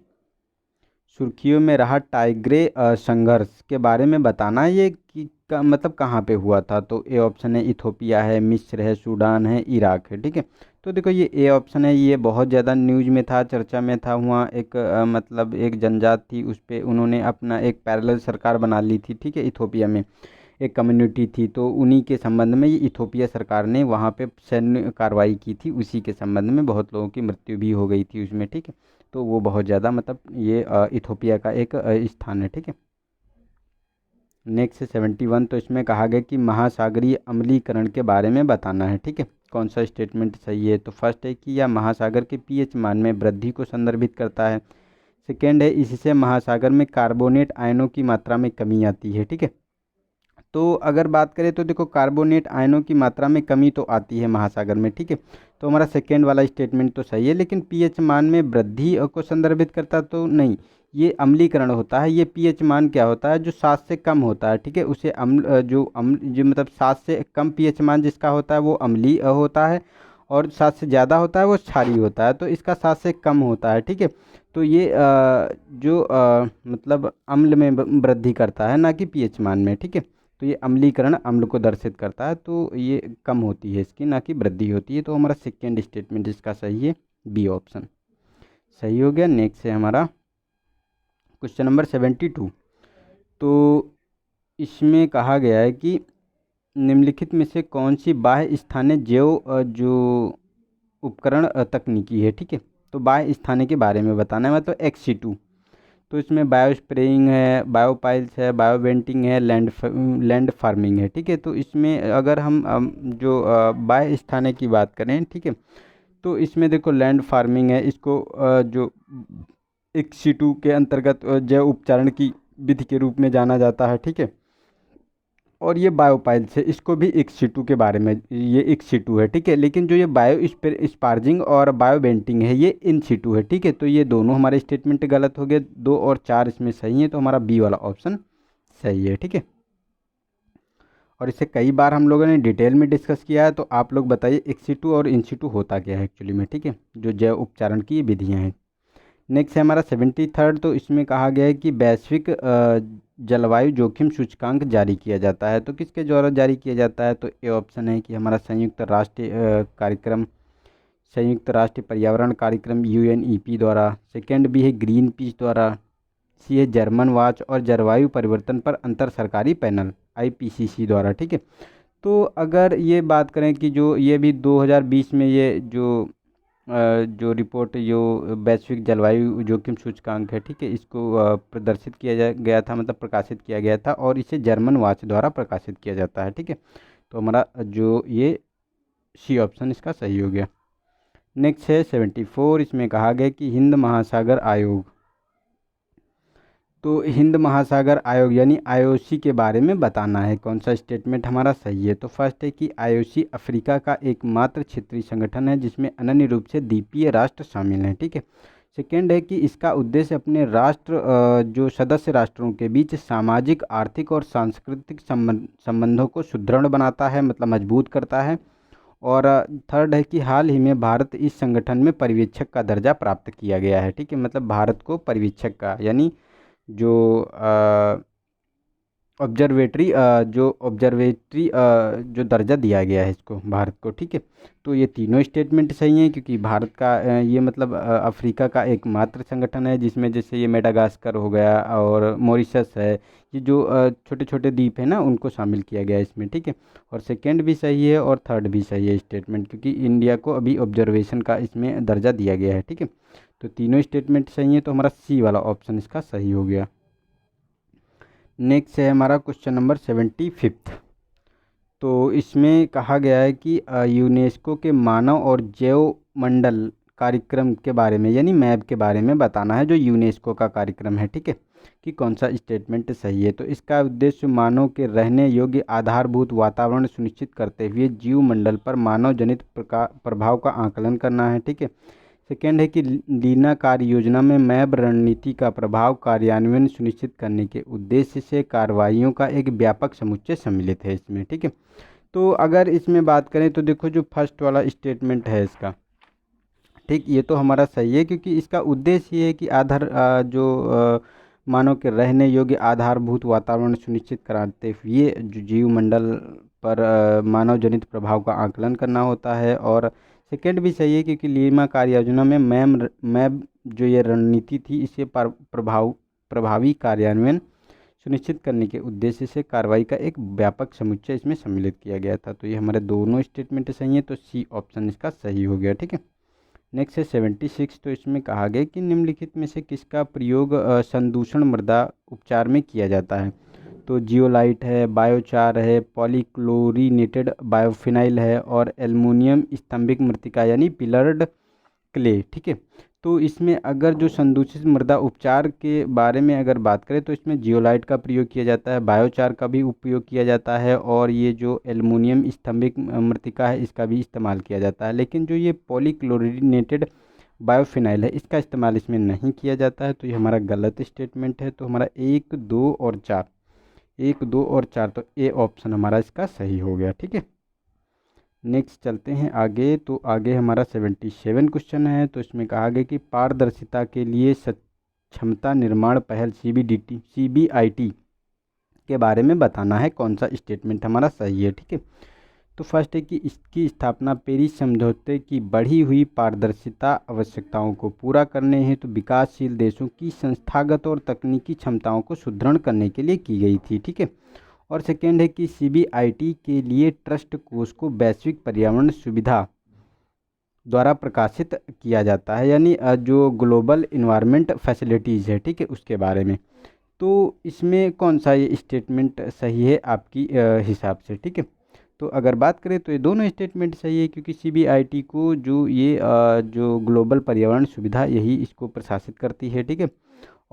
सुर्खियों में रहा टाइग्रे संघर्ष के बारे में बताना है, ये कि मतलब कहाँ पे हुआ था। तो ए ऑप्शन है इथोपिया है, मिस्र है, सूडान है, इराक है। ठीक है, तो देखो ये ए ऑप्शन है, ये बहुत ज़्यादा न्यूज़ में था, चर्चा में था। वहाँ एक मतलब एक जनजात थी, उस पर उन्होंने अपना एक पैरेलल सरकार बना ली थी। ठीक है, इथोपिया में एक कम्युनिटी थी, तो उन्हीं के संबंध में ये इथोपिया सरकार ने वहाँ पे सैन्य कार्रवाई की थी, उसी के संबंध में बहुत लोगों की मृत्यु भी हो गई थी उसमें। ठीक है, तो वो बहुत ज़्यादा मतलब ये इथोपिया का एक स्थान है। ठीक है, नेक्स्ट 71। तो इसमें कहा गया कि महासागरीय अम्लीकरण के बारे में बताना है। ठीक है, कौन सा स्टेटमेंट सही है। तो फर्स्ट है कि यह महासागर के पीएच मान में वृद्धि को संदर्भित करता है। सेकेंड है इससे महासागर में कार्बोनेट आयनों की मात्रा में कमी आती है। ठीक है, तो अगर बात करें तो देखो कार्बोनेट आयनों की मात्रा में कमी तो आती है महासागर में। ठीक है, तो हमारा सेकेंड वाला स्टेटमेंट तो सही है, लेकिन पीएच मान में वृद्धि को संदर्भित करता तो नहीं, ये अम्लीकरण होता है। ये पीएच मान क्या होता है, जो 7 से कम होता है। ठीक है, उसे जो मतलब 7 से कम पीएच मान जिसका होता है वो अम्लीय होता है, और 7 से ज़्यादा होता है वो क्षारीय होता है। तो इसका 7 से कम होता है। ठीक है, तो ये मतलब अम्ल में वृद्धि करता है, ना कि पीएच मान में। ठीक है, तो ये अम्लीकरण अम्ल को दर्शित करता है, तो ये कम होती है इसकी, ना कि वृद्धि होती है। तो हमारा सेकेंड स्टेटमेंट इसका सही है, बी ऑप्शन सही हो गया। नेक्स्ट है हमारा क्वेश्चन नंबर 72। तो इसमें कहा गया है कि निम्नलिखित में से कौन सी बाह्य स्थानीय जैव जो उपकरण तकनीकी है। ठीक है, तो बाह्य स्थानीय के बारे में बताना है, मतलब XC2। तो इसमें बायो स्प्रेइंग है, बायो पाइल्स है, बायो वेंटिंग है, लैंड फार्मिंग है। ठीक है, तो इसमें अगर हम जो बाह्य स्थानीय की बात करें, ठीक है, तो इसमें देखो लैंड फार्मिंग है, इसको जो XC2 के अंतर्गत जैव उपचारण की विधि के रूप में जाना जाता है। ठीक है, और ये बायोपाइल्स है, इसको भी इक्सिटू के बारे में, ये इक्सिटू है, ठीक है। लेकिन जो ये बायो स्पार्जिंग और बायोवेंटिंग है ये इन सिटू है, ठीक है। तो ये दोनों हमारे स्टेटमेंट गलत हो गए, 2 और 4 इसमें सही है, तो हमारा बी वाला ऑप्शन सही है, ठीक है। और इसे कई बार हम लोगों ने डिटेल में डिस्कस किया है, तो आप लोग बताइए एक्सिटू और इंसिटू होता क्या है एक्चुअली में, ठीक है, जो जैव उपचारण की ये विधियाँ हैं। नेक्स्ट है हमारा 73rd, तो इसमें कहा गया है कि वैश्विक जलवायु जोखिम सूचकांक जारी किया जाता है, तो किसके द्वारा जारी किया जाता है, तो ए ऑप्शन है कि हमारा संयुक्त राष्ट्र पर्यावरण कार्यक्रम UNEP द्वारा। सेकेंड भी है ग्रीन पीस द्वारा। सी है जर्मन वॉच और जलवायु परिवर्तन पर अंतर सरकारी पैनल IPCC द्वारा, ठीक है। तो अगर ये बात करें कि जो ये भी 2020 में ये जो रिपोर्ट जो वैश्विक जलवायु जोखिम सूचकांक है, ठीक है, इसको प्रदर्शित गया था, मतलब प्रकाशित किया गया था, और इसे जर्मन वॉच द्वारा प्रकाशित किया जाता है, ठीक है। तो हमारा जो ये सी ऑप्शन इसका सही हो गया। नेक्स्ट है 74, इसमें कहा गया कि हिंद महासागर आयोग, तो हिंद महासागर आयोग यानी IOC के बारे में बताना है, कौन सा स्टेटमेंट हमारा सही है। तो फर्स्ट है कि IOC अफ्रीका का एकमात्र क्षेत्रीय संगठन है जिसमें अनन्य रूप से द्वीपीय राष्ट्र शामिल हैं, ठीक है। सेकेंड है कि इसका उद्देश्य अपने जो सदस्य राष्ट्रों के बीच सामाजिक, आर्थिक और सांस्कृतिक संबंधों को सुदृढ़ बनाता है, मतलब मजबूत करता है। और थर्ड है कि हाल ही में भारत इस संगठन में पर्यवेक्षक का दर्जा प्राप्त किया गया है, ठीक है, मतलब भारत को पर्यवेक्षक का यानी जो ऑब्जर्वेटरी जो दर्जा दिया गया है इसको भारत को, ठीक है। तो ये तीनों स्टेटमेंट सही हैं, क्योंकि भारत का ये मतलब अफ्रीका का एकमात्र संगठन है जिसमें जैसे ये मेडागास्कर हो गया और मॉरिशस है, ये जो छोटे छोटे द्वीप है ना, उनको शामिल किया गया है इसमें, ठीक है। और सेकेंड भी सही है और थर्ड भी सही है स्टेटमेंट, क्योंकि इंडिया को अभी ऑब्जर्वेशन का इसमें दर्जा दिया गया है, ठीक है। तो तीनों स्टेटमेंट सही है, तो हमारा सी वाला ऑप्शन इसका सही हो गया। नेक्स्ट है हमारा क्वेश्चन नंबर 75। तो इसमें कहा गया है कि यूनेस्को के मानव और जैव मंडल कार्यक्रम के बारे में यानी मैप के बारे में बताना है, जो यूनेस्को का कार्यक्रम है, ठीक है, कि कौन सा स्टेटमेंट सही है। तो इसका उद्देश्य मानव के रहने योग्य आधारभूत वातावरण सुनिश्चित करते हुए जीव मंडल पर मानव जनित प्रभाव का आकलन करना है, ठीक है। सेकेंड है कि लीना कार्य योजना में मैब रणनीति का प्रभाव कार्यान्वयन सुनिश्चित करने के उद्देश्य से कार्रवाइयों का एक व्यापक समुच्चय सम्मिलित है इसमें, ठीक है। तो अगर इसमें बात करें तो देखो जो फर्स्ट वाला स्टेटमेंट है इसका, ठीक, ये तो हमारा सही है, क्योंकि इसका उद्देश्य ये है कि मानव के रहने योग्य आधारभूत वातावरण सुनिश्चित कराते हुए जो जीव मंडल पर मानव जनित प्रभाव का आकलन करना होता है। और सेकेंड भी सही है, क्योंकि लीमा कार्य योजना में मैब जो ये रणनीति थी इसे प्रभावी कार्यान्वयन सुनिश्चित करने के उद्देश्य से कार्रवाई का एक व्यापक समुच्चय इसमें सम्मिलित किया गया था। तो ये हमारे दोनों स्टेटमेंट सही है, तो सी ऑप्शन इसका सही हो गया, ठीक है। नेक्स्ट है 76, तो इसमें कहा गया कि निम्नलिखित में से किसका प्रयोग संदूषण मृदा उपचार में किया जाता है। तो जियोलाइट है, बायोचार है, पॉलीक्लोरीनेटेड बायोफिनाइल है, और एल्युमिनियम स्तंभिक मृतिका यानी पिलर्ड क्ले, ठीक है। तो इसमें अगर जो संदूषित मृदा उपचार के बारे में अगर बात करें तो इसमें जियोलाइट का प्रयोग किया जाता है, बायोचार का भी उपयोग किया जाता है, और ये जो एल्युमिनियम स्तंभिक मृतिका है इसका भी इस्तेमाल किया जाता है। लेकिन जो ये पॉलीक्लोरीनेटेड बायोफिनाइल है इसका इस्तेमाल इसमें नहीं किया जाता है, तो ये हमारा गलत स्टेटमेंट है। तो हमारा 1, 2 और 4, 1, 2 और 4, तो ए ऑप्शन हमारा इसका सही हो गया, ठीक है। नेक्स्ट चलते हैं आगे। तो आगे हमारा 77 क्वेश्चन है। तो इसमें कहा गया कि पारदर्शिता के लिए क्षमता निर्माण पहल CBIT के बारे में बताना है, कौन सा स्टेटमेंट हमारा सही है, ठीक है। तो फर्स्ट है कि इसकी स्थापना पेरिस समझौते की बढ़ी हुई पारदर्शिता आवश्यकताओं को पूरा करने हेतु विकासशील देशों की संस्थागत और तकनीकी क्षमताओं को सुदृढ़ करने के लिए की गई थी, ठीक है। और सेकेंड है कि CBIT के लिए ट्रस्ट कोष को वैश्विक पर्यावरण सुविधा द्वारा प्रकाशित किया जाता है, यानी जो ग्लोबल इन्वायरमेंट फैसिलिटीज़ है, ठीक है, उसके बारे में। तो इसमें कौन सा ये स्टेटमेंट सही है आपकी हिसाब से, ठीक है। तो अगर बात करें तो ये दोनों स्टेटमेंट सही है, क्योंकि CBIT को जो ये जो ग्लोबल पर्यावरण सुविधा यही इसको प्रशासित करती है, ठीक है।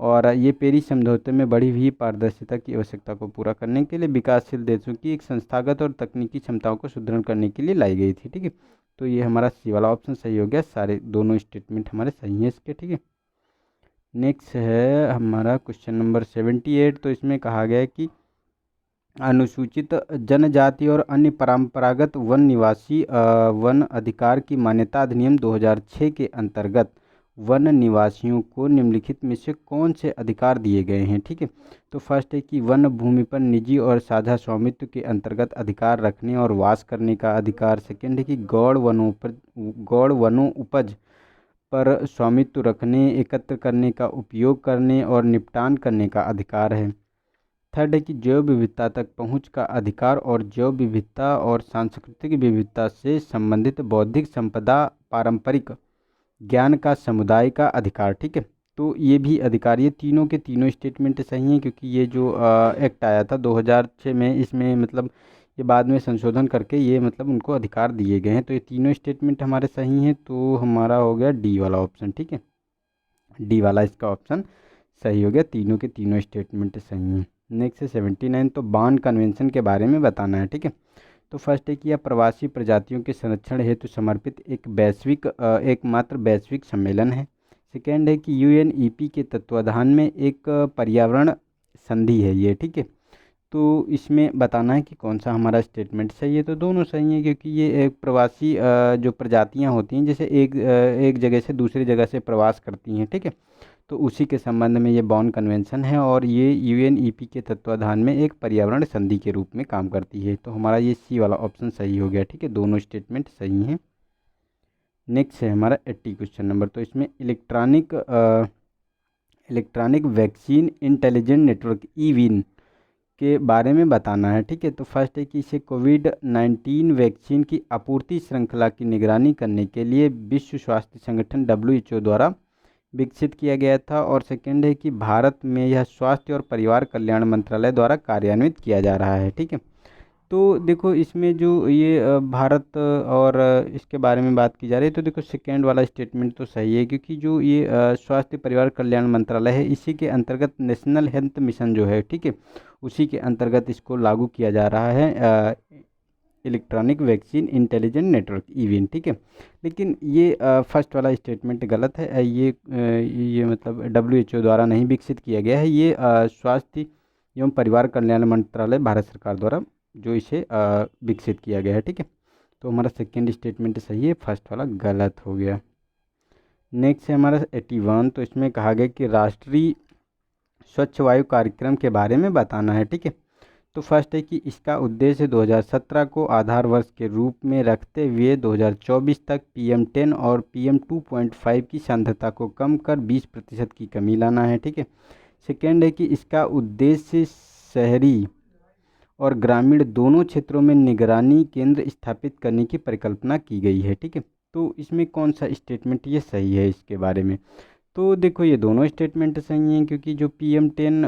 और ये पेरिस समझौते में बढ़ी हुई पारदर्शिता की आवश्यकता को पूरा करने के लिए विकासशील देशों की एक संस्थागत और तकनीकी क्षमताओं को सुदृढ़ करने के लिए लाई गई थी। ठीक है, तो ये हमारा सी वाला ऑप्शन सही हो गया, सारे दोनों स्टेटमेंट हमारे सही हैं इसके। ठीक है, नेक्स्ट है हमारा क्वेश्चन नंबर 78। तो इसमें कहा गया है कि अनुसूचित जनजाति और अन्य परंपरागत वन निवासी वन अधिकार की मान्यता अधिनियम 2006 के अंतर्गत वन निवासियों को निम्नलिखित में से कौन से अधिकार दिए गए हैं। ठीक है, तो फर्स्ट है कि वन भूमि पर निजी और साझा स्वामित्व के अंतर्गत अधिकार रखने और वास करने का अधिकार। सेकेंड है कि गौड़ वनों उपज पर स्वामित्व रखने, एकत्र करने का उपयोग करने और निपटान करने का अधिकार है। थर्ड है कि जैव विविधता तक पहुंच का अधिकार और जैव विविधता और सांस्कृतिक विविधता से संबंधित बौद्धिक संपदा पारंपरिक ज्ञान का समुदाय का अधिकार। ठीक है, तो ये भी अधिकार, ये तीनों के तीनों स्टेटमेंट सही हैं, क्योंकि ये जो एक्ट आया था 2006 में, इसमें मतलब ये बाद में संशोधन करके ये मतलब उनको अधिकार दिए गए हैं। तो ये तीनों स्टेटमेंट हमारे सही हैं, तो हमारा हो गया डी वाला ऑप्शन। ठीक है, डी वाला इसका ऑप्शन सही हो गया, तीनों के तीनों स्टेटमेंट सही हैं। नेक्स्ट है 79। तो बार्न कन्वेंशन के बारे में बताना है। ठीक है, तो फर्स्ट है कि यह प्रवासी प्रजातियों के संरक्षण हेतु समर्पित एकमात्र वैश्विक सम्मेलन है। सेकेंड है कि यूएनईपी के तत्वाधान में एक पर्यावरण संधि है ये। ठीक है, तो इसमें बताना है कि कौन सा हमारा स्टेटमेंट सही है। तो दोनों सही हैं, क्योंकि ये एक प्रवासी जो प्रजातियां होती हैं, जैसे एक जगह से दूसरी जगह से प्रवास करती हैं। ठीक है, तो उसी के संबंध में ये बॉर्न कन्वेंशन है और ये यूएनईपी के तत्वाधान में एक पर्यावरण संधि के रूप में काम करती है। तो हमारा ये सी वाला ऑप्शन सही हो गया। ठीक है, दोनों स्टेटमेंट सही हैं। नेक्स्ट है हमारा 80 क्वेश्चन नंबर। तो इसमें electronic vaccine intelligent network eVIN के बारे में बताना है। ठीक है, तो फर्स्ट है कि इसे कोविड-19 वैक्सीन की आपूर्ति श्रृंखला की निगरानी करने के लिए विश्व स्वास्थ्य संगठन WHO द्वारा विकसित किया गया था। और सेकेंड है कि भारत में यह स्वास्थ्य और परिवार कल्याण मंत्रालय द्वारा कार्यान्वित किया जा रहा है। ठीक है, तो देखो इसमें जो ये भारत और इसके बारे में बात की जा रही है, तो देखो सेकेंड वाला स्टेटमेंट तो सही है, क्योंकि जो ये स्वास्थ्य परिवार कल्याण मंत्रालय है, इसी के अंतर्गत नेशनल हेल्थ मिशन जो है, ठीक है, उसी के अंतर्गत इसको लागू किया जा रहा है electronic vaccine intelligent network eVIN. ठीक है, लेकिन ये फर्स्ट वाला स्टेटमेंट गलत है। ये मतलब WHO द्वारा नहीं विकसित किया गया है, ये स्वास्थ्य एवं परिवार कल्याण मंत्रालय भारत सरकार द्वारा जो इसे विकसित किया गया है। ठीक है, तो हमारा सेकेंड स्टेटमेंट सही है, फर्स्ट वाला गलत हो गया। नेक्स्ट है हमारा 81। तो इसमें कहा गया कि राष्ट्रीय स्वच्छ वायु कार्यक्रम के बारे में बताना है। ठीक है, तो फर्स्ट है कि इसका उद्देश्य 2017 को आधार वर्ष के रूप में रखते हुए 2024 तक PM10 और PM2.5 की सांद्रता को कम कर 20% की कमी लाना है। ठीक है, सेकेंड है कि इसका उद्देश्य शहरी और ग्रामीण दोनों क्षेत्रों में निगरानी केंद्र स्थापित करने की परिकल्पना की गई है। ठीक है, तो इसमें कौन सा स्टेटमेंट ये सही है इसके बारे में। तो देखो ये दोनों स्टेटमेंट सही हैं, क्योंकि जो PM10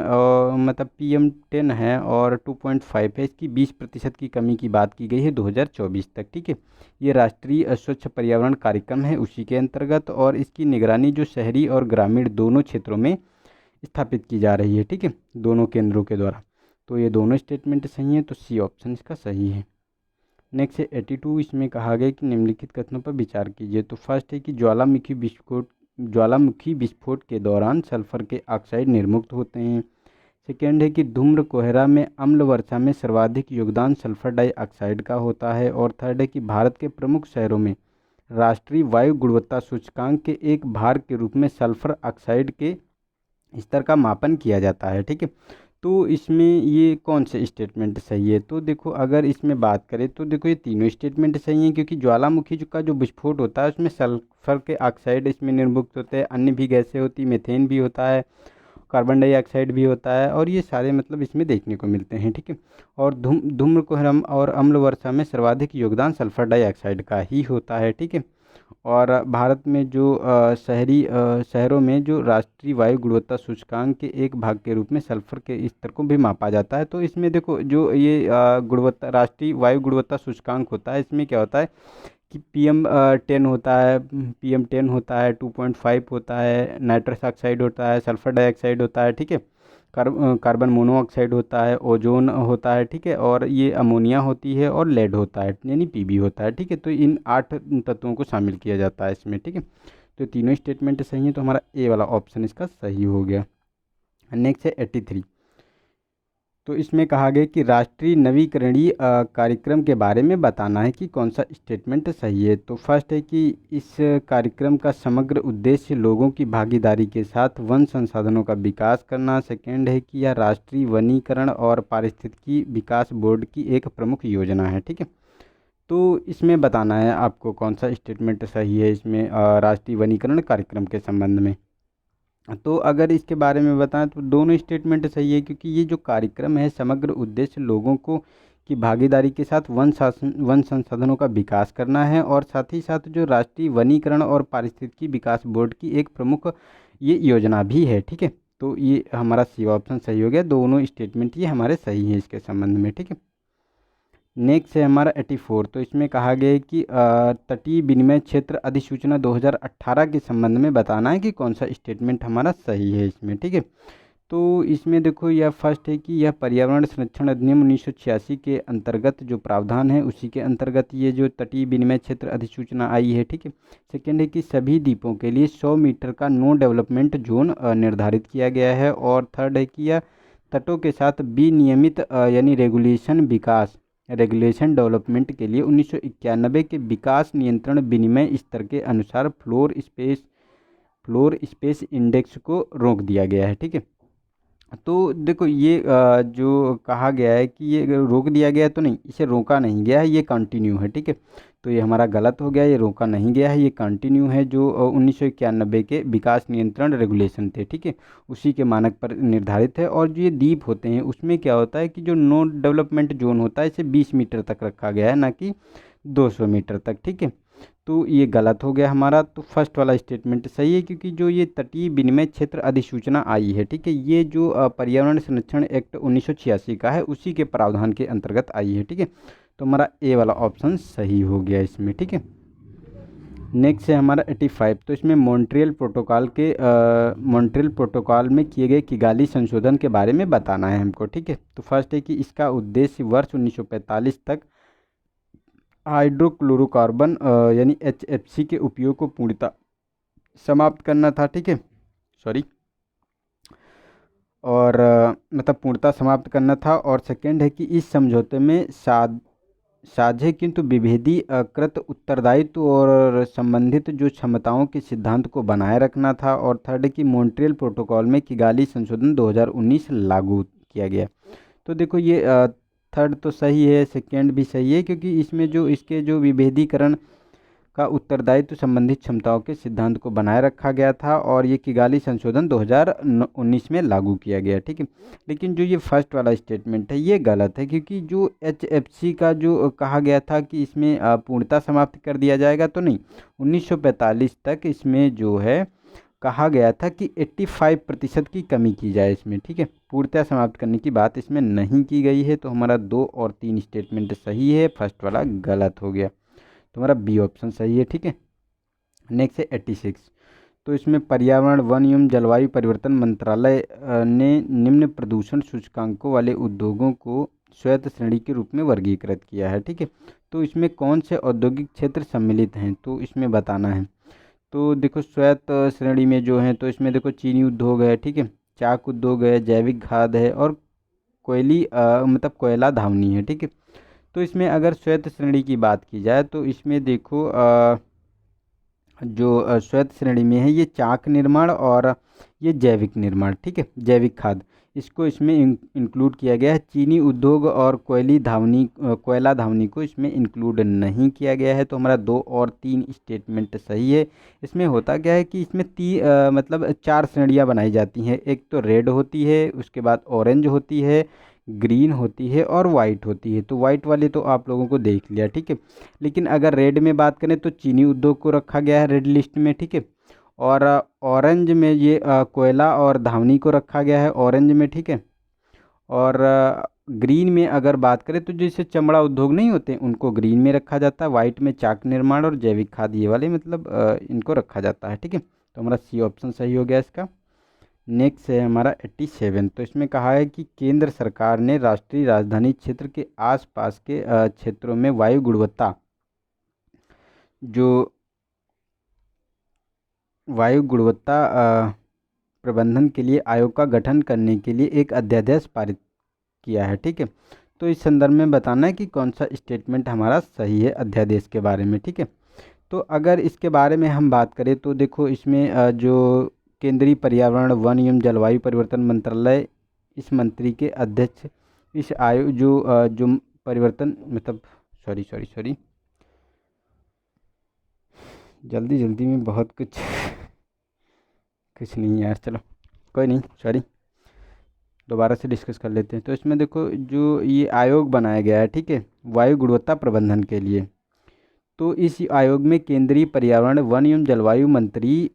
मतलब PM10 है और 2.5 है, इसकी 20% की कमी की बात की गई है 2024 तक। ठीक है, ये राष्ट्रीय स्वच्छ पर्यावरण कार्यक्रम है उसी के अंतर्गत, और इसकी निगरानी जो शहरी और ग्रामीण दोनों क्षेत्रों में स्थापित की जा रही है। ठीक है, दोनों केंद्रों के द्वारा। तो ये दोनों स्टेटमेंट सही हैं, तो सी ऑप्शन इसका सही है। नेक्स्ट है 82। इसमें कहा गया कि निम्नलिखित कथनों पर विचार कीजिए। तो फर्स्ट है कि ज्वालामुखी विस्फोट के दौरान सल्फर के ऑक्साइड निर्मुक्त होते हैं। सेकेंड है कि धूम्र कोहरा में अम्ल वर्षा में सर्वाधिक योगदान सल्फर डाइऑक्साइड का होता है। और थर्ड है कि भारत के प्रमुख शहरों में राष्ट्रीय वायु गुणवत्ता सूचकांक के एक भार के रूप में सल्फर ऑक्साइड के स्तर का मापन किया जाता है। ठीक है, तो इसमें ये कौन से स्टेटमेंट सही है। तो देखो अगर इसमें बात करें तो देखो ये तीनों स्टेटमेंट सही हैं, क्योंकि ज्वालामुखी का जो विस्फोट होता है उसमें सल्फर के ऑक्साइड इसमें निर्मुक्त होते हैं, अन्य भी गैसें होती, मीथेन भी होता है, कार्बन डाइऑक्साइड भी होता है, और ये सारे मतलब इसमें देखने को मिलते हैं। ठीक है, और धूम्र कोहरा और अम्ल वर्षा में सर्वाधिक योगदान सल्फर डाइऑक्साइड का ही होता है। ठीक है, और भारत में जो शहरों में जो राष्ट्रीय वायु गुणवत्ता सूचकांक के एक भाग के रूप में सल्फर के स्तर को भी मापा जाता है। तो इसमें देखो जो ये राष्ट्रीय वायु गुणवत्ता सूचकांक होता है, इसमें क्या होता है कि PM10 होता है, PM10 होता है, 2.5 होता है, नाइट्रस ऑक्साइड होता है, सल्फर डाइऑक्साइड होता है, ठीक है, कार्बन मोनोऑक्साइड होता है, ओजोन होता है, ठीक है, और ये अमोनिया होती है और लेड होता है यानी PB होता है, ठीक है। तो इन 8 तत्वों को शामिल किया जाता है इसमें, ठीक है। तो तीनों स्टेटमेंट सही है, तो हमारा ए वाला ऑप्शन इसका सही हो गया। नेक्स्ट है 83। तो इसमें कहा गया कि राष्ट्रीय नवीकरणीय कार्यक्रम के बारे में बताना है कि कौन सा स्टेटमेंट सही है। तो फर्स्ट है कि इस कार्यक्रम का समग्र उद्देश्य लोगों की भागीदारी के साथ वन संसाधनों का विकास करना। सेकेंड है कि यह राष्ट्रीय वनीकरण और पारिस्थितिकी विकास बोर्ड की एक प्रमुख योजना है, ठीक है। तो इसमें बताना है आपको कौन सा स्टेटमेंट सही है इसमें राष्ट्रीय वनीकरण कार्यक्रम के संबंध में। तो अगर इसके बारे में बताएं तो दोनों स्टेटमेंट सही है, क्योंकि ये जो कार्यक्रम है समग्र उद्देश्य लोगों को की भागीदारी के साथ वन संसाधनों का विकास करना है, और साथ ही साथ जो राष्ट्रीय वनीकरण और पारिस्थितिकी विकास बोर्ड की एक प्रमुख ये योजना भी है, ठीक है। तो ये हमारा सी ऑप्शन सही हो गया, दोनों स्टेटमेंट ये हमारे सही हैं इसके संबंध में, ठीक है। नेक्स्ट है हमारा 84। तो इसमें कहा गया है कि तटीय विनिमय क्षेत्र अधिसूचना 2018 के संबंध में बताना है कि कौन सा स्टेटमेंट हमारा सही है इसमें, ठीक है। तो इसमें देखो यह फर्स्ट है कि यह पर्यावरण संरक्षण अधिनियम 1986 के अंतर्गत जो प्रावधान है उसी के अंतर्गत ये जो तटीय विनिमय क्षेत्र अधिसूचना आई है, ठीक है। सेकेंड है कि सभी द्वीपों के लिए 100 मीटर का नो डेवलपमेंट जोन निर्धारित किया गया है। और थर्ड है कि यह तटों के साथ विनियमित यानी रेगुलेशन डेवलपमेंट के लिए 1991 के विकास नियंत्रण विनिमय स्तर के अनुसार फ्लोर स्पेस इंडेक्स को रोक दिया गया है, ठीक है। तो देखो ये जो कहा गया है कि ये रोक दिया गया है, तो नहीं, इसे रोका नहीं गया है, ये कंटिन्यू है, ठीक है। तो ये हमारा गलत हो गया, ये रोका नहीं गया है, ये कंटिन्यू है, जो 1991 के विकास नियंत्रण रेगुलेशन थे, ठीक है, उसी के मानक पर निर्धारित है। और जो ये द्वीप होते हैं उसमें क्या होता है कि जो नो डेवलपमेंट जोन होता है इसे 20 मीटर तक रखा गया है, ना कि 200 मीटर तक, ठीक है। तो ये गलत हो गया हमारा। तो फर्स्ट वाला स्टेटमेंट सही है, क्योंकि जो ये तटीय विनिमय क्षेत्र अधिसूचना आई है, ठीक है, ये जो पर्यावरण संरक्षण एक्ट 1986 का है उसी के प्रावधान के अंतर्गत आई है, ठीक है। तो हमारा ए वाला ऑप्शन सही हो गया इसमें, ठीक है। नेक्स्ट है हमारा 85। तो इसमें मॉन्ट्रियल प्रोटोकॉल में किए गए किगाली संशोधन के बारे में बताना है हमको, ठीक है। तो फर्स्ट है कि इसका उद्देश्य वर्ष 1945 तक हाइड्रोक्लोरोकार्बन यानी HFC के उपयोग को पूर्णतः समाप्त करना था, ठीक है, सॉरी, और मतलब पूर्णतः समाप्त करना था। और सेकेंड है कि इस समझौते में साझे किंतु विभेदी कृत उत्तरदायित्व और संबंधित जो क्षमताओं के सिद्धांत को बनाए रखना था। और थर्ड है कि मॉन्ट्रियल प्रोटोकॉल में किगाली संशोधन 2019 लागू किया गया। तो देखो ये थर्ड तो सही है, सेकेंड भी सही है, क्योंकि इसमें जो इसके जो विभेदीकरण का उत्तरदायित्व संबंधित क्षमताओं के सिद्धांत को बनाए रखा गया था, और ये किगाली संशोधन 2019 में लागू किया गया, ठीक है। लेकिन जो ये फर्स्ट वाला स्टेटमेंट है ये गलत है, क्योंकि जो HFC का जो कहा गया था कि इसमें पूर्णतः समाप्त कर दिया जाएगा, तो नहीं, 1945 तक इसमें जो है कहा गया था कि 85% की कमी की जाए इसमें, ठीक है, पूर्णतः समाप्त करने की बात इसमें नहीं की गई है। तो हमारा 2 और 3 स्टेटमेंट सही है, फर्स्ट वाला गलत हो गया, तो हमारा बी ऑप्शन सही है, ठीक है। नेक्स्ट है 86। तो इसमें पर्यावरण वन एवं जलवायु परिवर्तन मंत्रालय ने निम्न प्रदूषण सूचकांकों वाले उद्योगों को स्वायत्त श्रेणी के रूप में वर्गीकृत किया है, ठीक है। तो इसमें कौन से औद्योगिक क्षेत्र सम्मिलित हैं, तो इसमें बताना है। तो देखो स्वायत्त श्रेणी में जो है, तो इसमें देखो चीनी उद्योग है, ठीक है, चाक उद्योग है, जैविक खाद है, और मतलब कोयला धावनी है, ठीक है। तो इसमें अगर स्वायत्त श्रेणी की बात की जाए तो इसमें देखो जो स्वायत्त श्रेणी में है ये चाक निर्माण और ये जैविक निर्माण, ठीक है, जैविक खाद, इसको इसमें इंक्लूड किया गया है। चीनी उद्योग और कोयला धावनी को इसमें इंक्लूड नहीं किया गया है। तो हमारा 2 और 3 स्टेटमेंट सही है। इसमें होता क्या है कि इसमें मतलब 4 श्रेणियाँ बनाई जाती हैं। एक तो रेड होती है, उसके बाद ऑरेंज होती है, ग्रीन होती है और वाइट होती है। तो वाइट वाले तो आप लोगों को देख लिया, ठीक है। लेकिन अगर रेड में बात करें तो चीनी उद्योग को रखा गया है रेड लिस्ट में, ठीक है। और ऑरेंज में ये कोयला और धावनी को रखा गया है ऑरेंज में, ठीक है। और ग्रीन में अगर बात करें तो जैसे चमड़ा उद्योग नहीं होते उनको ग्रीन में रखा जाता है, वाइट में चाक निर्माण और जैविक खाद ये वाले मतलब इनको रखा जाता है। ठीक है, तो हमारा सी ऑप्शन सही हो गया इसका। नेक्स्ट है हमारा 87, तो इसमें कहा है कि केंद्र सरकार ने राष्ट्रीय राजधानी क्षेत्र के आसपास के क्षेत्रों में जो वायु गुणवत्ता प्रबंधन के लिए आयोग का गठन करने के लिए एक अध्यादेश पारित किया है। ठीक है, तो इस संदर्भ में बताना है कि कौन सा स्टेटमेंट हमारा सही है अध्यादेश के बारे में। ठीक है, तो अगर इसके बारे में हम बात करें तो देखो इसमें जो केंद्रीय पर्यावरण वन एवं जलवायु परिवर्तन मंत्रालय, इस मंत्री के अध्यक्ष इस आयोग जो परिवर्तन मतलब सॉरी जल्दी जल्दी में बहुत कुछ नहीं यार, चलो कोई नहीं, सॉरी, दोबारा से डिस्कस कर लेते हैं। तो इसमें देखो जो ये आयोग बनाया गया है, ठीक है, वायु गुणवत्ता प्रबंधन के लिए, तो इस आयोग में केंद्रीय पर्यावरण वन एवं जलवायु मंत्री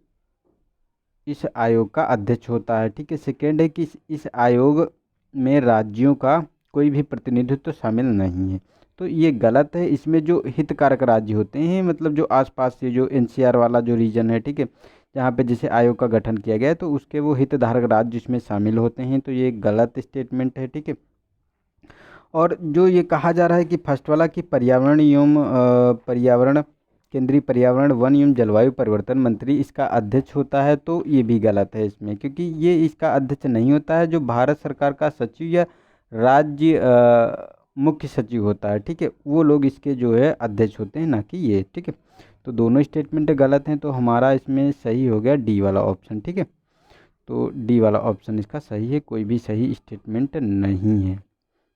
इस आयोग का अध्यक्ष होता है। ठीक है, सेकेंड है कि इस आयोग में राज्यों का कोई भी प्रतिनिधित्व शामिल नहीं है, तो ये गलत है। इसमें जो हितकारक राज्य होते हैं मतलब जो आसपास से जो एनसीआर वाला जो रीजन है, ठीक है, जहाँ पे जैसे आयोग का गठन किया गया है तो उसके वो हितधारक राज्य इसमें शामिल होते हैं, तो ये गलत स्टेटमेंट है। ठीक है, और जो ये कहा जा रहा है कि फर्स्ट वाला कि केंद्रीय पर्यावरण वन एवं जलवायु परिवर्तन मंत्री इसका अध्यक्ष होता है, तो ये भी गलत है इसमें, क्योंकि ये इसका अध्यक्ष नहीं होता है। जो भारत सरकार का सचिव या राज्य मुख्य सचिव होता है, ठीक है, वो लोग इसके जो है अध्यक्ष होते हैं, ना कि ये। ठीक है, तो दोनों स्टेटमेंट गलत हैं, तो हमारा इसमें सही हो गया डी वाला ऑप्शन। ठीक है, तो डी वाला ऑप्शन इसका सही है, कोई भी सही स्टेटमेंट नहीं है।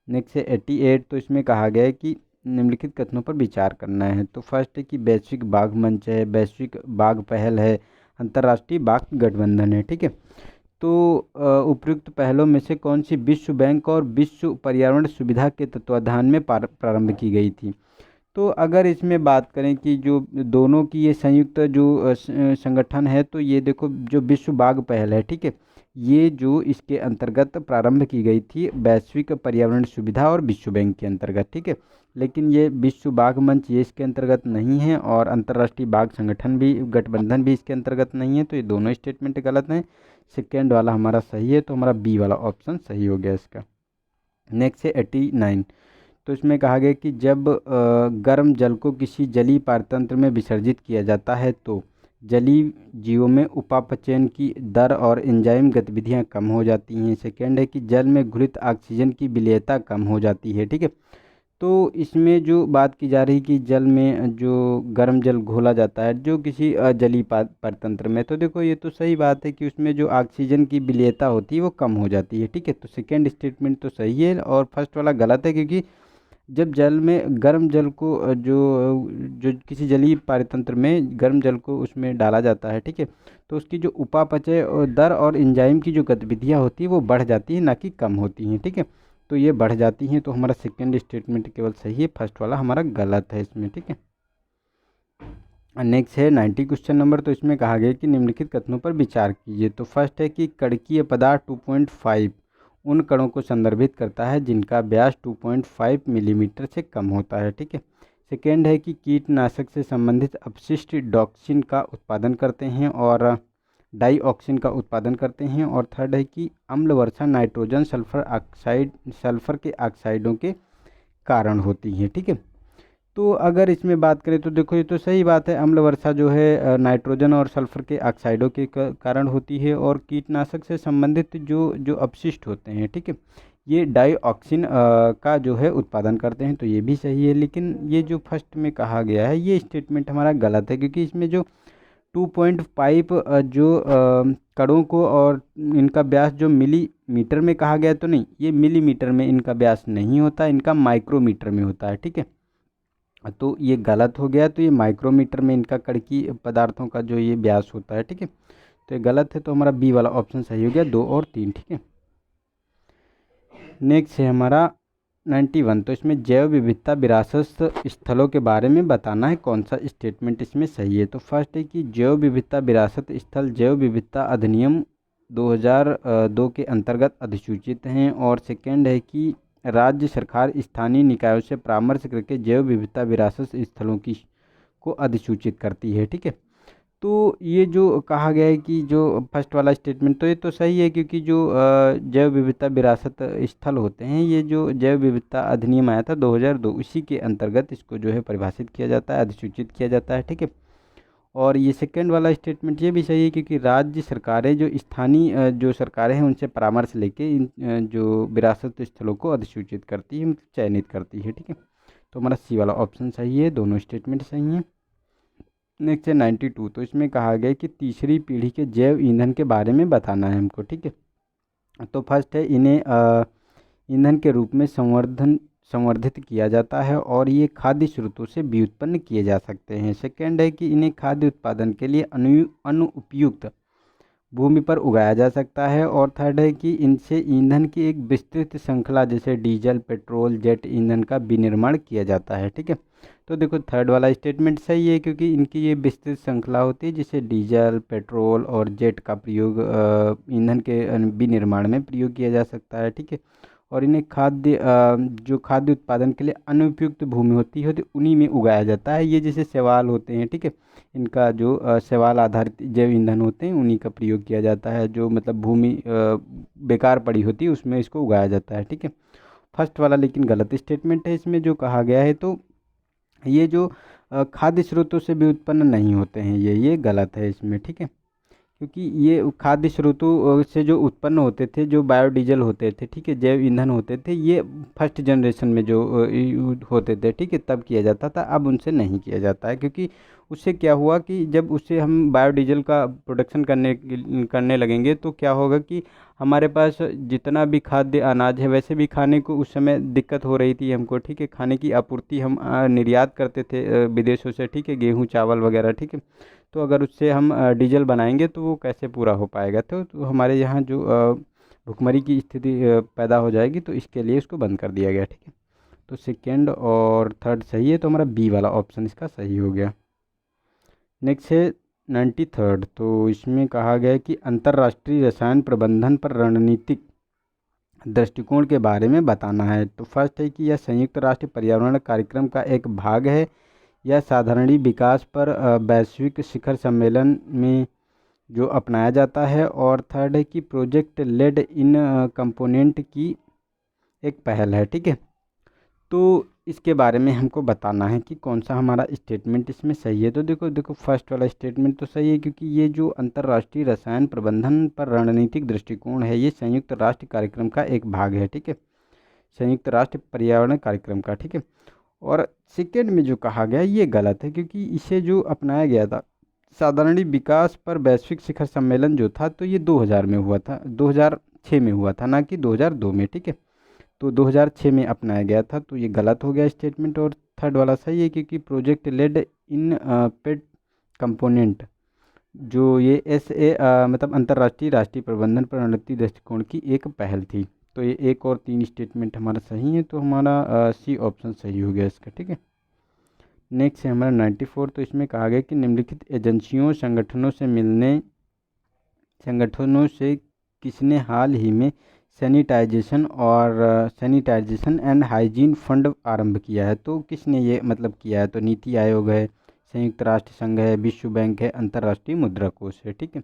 नेक्स्ट है 88, तो इसमें कहा गया है कि निम्नलिखित कथनों पर विचार करना है। तो फर्स्ट है कि वैश्विक बाघ मंच है, वैश्विक बाघ पहल है, अंतर्राष्ट्रीय बाघ गठबंधन है। ठीक है, तो उपयुक्त पहलों में से कौन सी विश्व बैंक और विश्व पर्यावरण सुविधा के तत्वाधान में प्रारंभ की गई थी। तो अगर इसमें बात करें कि जो दोनों की ये संयुक्त जो संगठन है, तो ये देखो जो विश्व बाघ पहल है, ठीक है, ये जो इसके अंतर्गत प्रारंभ की गई थी वैश्विक पर्यावरण सुविधा और विश्व बैंक के अंतर्गत। ठीक है, लेकिन ये विश्व बाघ मंच ये इसके अंतर्गत नहीं है और अंतर्राष्ट्रीय बाघ संगठन भी गठबंधन भी इसके अंतर्गत नहीं है, तो ये दोनों स्टेटमेंट गलत हैं। सेकेंड वाला हमारा सही है, तो हमारा बी वाला ऑप्शन सही हो गया इसका। नेक्स्ट है 89, तो इसमें कहा गया कि जब गर्म जल को किसी जलीय पारतंत्र में विसर्जित किया जाता है तो जलीय जीवों में उपापचयन की दर और एंजाइम गतिविधियां कम हो जाती हैं। सेकेंड है कि जल में घुलित ऑक्सीजन की विलेयता कम हो जाती है। ठीक है, तो इसमें जो बात की जा रही कि जल में जो गर्म जल घोला जाता है जो किसी जलीय परतंत्र में, तो देखो ये तो सही बात है कि उसमें जो ऑक्सीजन की विलेयता होती है वो कम हो जाती है। ठीक है, तो सेकेंड स्टेटमेंट तो सही है और फर्स्ट वाला गलत है, क्योंकि जब जल में गर्म जल को जो जो किसी जलीय पारतंत्र में गर्म जल को उसमें डाला जाता है, ठीक है, तो उसकी जो उपापचय दर और एंजाइम की जो गतिविधियाँ होती है वो बढ़ जाती है, ना कि कम होती हैं। ठीक है, तो ये बढ़ जाती हैं, तो हमारा सेकेंड स्टेटमेंट केवल सही है, फर्स्ट वाला हमारा गलत है इसमें। ठीक है, नेक्स्ट है 90 क्वेश्चन नंबर, तो इसमें कहा गया कि निम्नलिखित कथनों पर विचार कीजिए। तो फर्स्ट है कि कणकीय पदार्थ 2.5 उन कणों को संदर्भित करता है जिनका व्यास 2.5 मिलीमीटर से कम होता है। ठीक है, सेकेंड है कि कीटनाशक से संबंधित अपशिष्ट डॉक्सिन का उत्पादन करते हैं और डाईऑक्सिन का उत्पादन करते हैं, और थर्ड है कि अम्ल वर्षा नाइट्रोजन सल्फर के ऑक्साइडों के कारण होती है। ठीक है, तो अगर इसमें बात करें तो देखो ये तो सही बात है, अम्ल वर्षा जो है नाइट्रोजन और सल्फर के ऑक्साइडों के कारण होती है, और कीटनाशक से संबंधित जो जो अपशिष्ट होते हैं, ठीक है, ये डाईऑक्सिन का जो है उत्पादन करते हैं, तो ये भी सही है। लेकिन ये जो फर्स्ट में कहा गया है ये स्टेटमेंट हमारा गलत है, क्योंकि इसमें जो 2.5 जो कणों को और इनका व्यास जो मिलीमीटर में कहा गया, तो नहीं, ये मिलीमीटर में इनका व्यास नहीं होता, इनका माइक्रोमीटर में होता है। ठीक है, तो ये गलत हो गया, तो ये माइक्रोमीटर में इनका कणकीय पदार्थों का जो ये व्यास होता है। ठीक है, तो ये गलत है, तो हमारा बी वाला ऑप्शन सही हो गया, 2 और 3। ठीक है, नेक्स्ट है हमारा 91, तो इसमें जैव विविधता विरासत स्थलों के बारे में बताना है, कौन सा स्टेटमेंट इसमें सही है। तो फर्स्ट है कि जैव विविधता विरासत स्थल जैव विविधता अधिनियम 2002 के अंतर्गत अधिसूचित हैं, और सेकेंड है कि राज्य सरकार स्थानीय निकायों से परामर्श करके जैव विविधता विरासत स्थलों की को अधिसूचित करती है। ठीक है, तो ये जो कहा गया है कि जो फर्स्ट वाला स्टेटमेंट तो ये तो सही है, क्योंकि जो जैव विविधता विरासत स्थल होते हैं, ये जो जैव विविधता अधिनियम आया था 2002, इसी के अंतर्गत इसको जो है परिभाषित किया जाता है, अधिसूचित किया जाता है। ठीक है, और ये सेकंड वाला स्टेटमेंट ये भी सही है, क्योंकि राज्य सरकारें जो स्थानीय जो सरकारें हैं उनसे परामर्श लेके इन जो विरासत स्थलों को अधिसूचित करती है, मतलब चयनित करती है। ठीक है, तो हमारा सी वाला ऑप्शन सही है, दोनों स्टेटमेंट सही हैं। नेक्स्ट है 92, तो इसमें कहा गया है कि तीसरी पीढ़ी के जैव ईंधन के बारे में बताना है हमको। ठीक है, तो फर्स्ट है इन्हें ईंधन के रूप में संवर्धित किया जाता है और ये खाद्य स्रोतों से व्युत्पन्न किए जा सकते हैं। सेकेंड है कि इन्हें खाद्य उत्पादन के लिए अनुपयुक्त भूमि पर उगाया जा सकता है। और थर्ड है कि इनसे ईंधन की एक विस्तृत श्रृंखला जैसे डीजल, पेट्रोल, जेट ईंधन का विनिर्माण किया जाता है। ठीक है, तो देखो थर्ड वाला स्टेटमेंट सही है, क्योंकि इनकी ये विस्तृत श्रृंखला होती है जिसे डीजल, पेट्रोल और जेट का प्रयोग ईंधन के विनिर्माण में प्रयोग किया जा सकता है। ठीक है, और इन्हें जो खाद्य उत्पादन के लिए अनुपयुक्त भूमि होती है तो उन्हीं में उगाया जाता है। ये जैसे शैवाल होते हैं, ठीक है, इनका जो शैवाल आधारित जैव ईंधन होते हैं उन्हीं का प्रयोग किया जाता है। जो मतलब भूमि बेकार पड़ी होती है उसमें इसको उगाया जाता है। ठीक है, फर्स्ट वाला लेकिन गलत स्टेटमेंट है, इसमें जो कहा गया है तो ये जो खाद्य स्रोतों से भी उत्पन्न नहीं होते हैं, ये गलत है इसमें। ठीक है, क्योंकि ये खाद्य स्रोतों से जो उत्पन्न होते थे, जो बायोडीजल होते थे, ठीक है, जैव ईंधन होते थे, ये फर्स्ट जनरेशन में जो होते थे, ठीक है, तब किया जाता था। अब उनसे नहीं किया जाता है, क्योंकि उससे क्या हुआ कि जब उससे हम बायोडीजल का प्रोडक्शन करने लगेंगे तो क्या होगा कि हमारे पास जितना भी खाद्य अनाज है वैसे भी खाने को उस समय दिक्कत हो रही थी हमको। ठीक है, खाने की आपूर्ति हम निर्यात करते थे विदेशों से, ठीक है, गेहूँ चावल वगैरह। ठीक है, तो अगर उससे हम डीजल बनाएंगे तो वो कैसे पूरा हो पाएगा, तो हमारे यहाँ जो भुखमरी की स्थिति पैदा हो जाएगी, तो इसके लिए उसको बंद कर दिया गया। ठीक है, तो सेकेंड और थर्ड सही है, तो हमारा बी वाला ऑप्शन इसका सही हो गया। नेक्स्ट है 93, तो इसमें कहा गया है कि अंतर्राष्ट्रीय रसायन प्रबंधन पर रणनीतिक दृष्टिकोण के बारे में बताना है। तो फर्स्ट है कि यह संयुक्त राष्ट्र पर्यावरण कार्यक्रम का एक भाग है, यह साधारणी विकास पर वैश्विक शिखर सम्मेलन में जो अपनाया जाता है। और थर्ड है कि प्रोजेक्ट लेड इन कंपोनेंट की एक पहल है। ठीक है, तो इसके बारे में हमको बताना है कि कौन सा हमारा स्टेटमेंट इसमें सही है। तो देखो फर्स्ट वाला स्टेटमेंट तो सही है, क्योंकि ये जो अंतर्राष्ट्रीय रसायन प्रबंधन पर रणनीतिक दृष्टिकोण है ये संयुक्त राष्ट्र कार्यक्रम का एक भाग है। ठीक है, संयुक्त राष्ट्र पर्यावरण कार्यक्रम का। ठीक है, और सेकेंड में जो कहा गया ये गलत है, क्योंकि इसे जो अपनाया गया था साधारणी विकास पर वैश्विक शिखर सम्मेलन जो था, तो ये 2000 में हुआ था, 2006 में हुआ था, ना कि 2002 में। ठीक है, तो 2006 में अपनाया गया था, तो ये गलत हो गया स्टेटमेंट। और थर्ड वाला सही है, क्योंकि प्रोजेक्ट लेड इन पेड कंपोनेंट जो ये मतलब अंतर्राष्ट्रीय राष्ट्रीय प्रबंधन पर रणनीतिक दृष्टिकोण की एक पहल थी। तो ये एक और तीन स्टेटमेंट हमारा सही है, तो हमारा सी ऑप्शन सही हो गया इसका। ठीक है, नेक्स्ट है हमारा 94, तो इसमें कहा गया कि निम्नलिखित एजेंसियों संगठनों से किसने हाल ही में सैनिटाइजेशन एंड हाइजीन फंड आरंभ किया है। तो किसने ये मतलब किया है, तो नीति आयोग है, संयुक्त राष्ट्र संघ है, विश्व बैंक है, अंतर्राष्ट्रीय मुद्रा कोष है। ठीक है,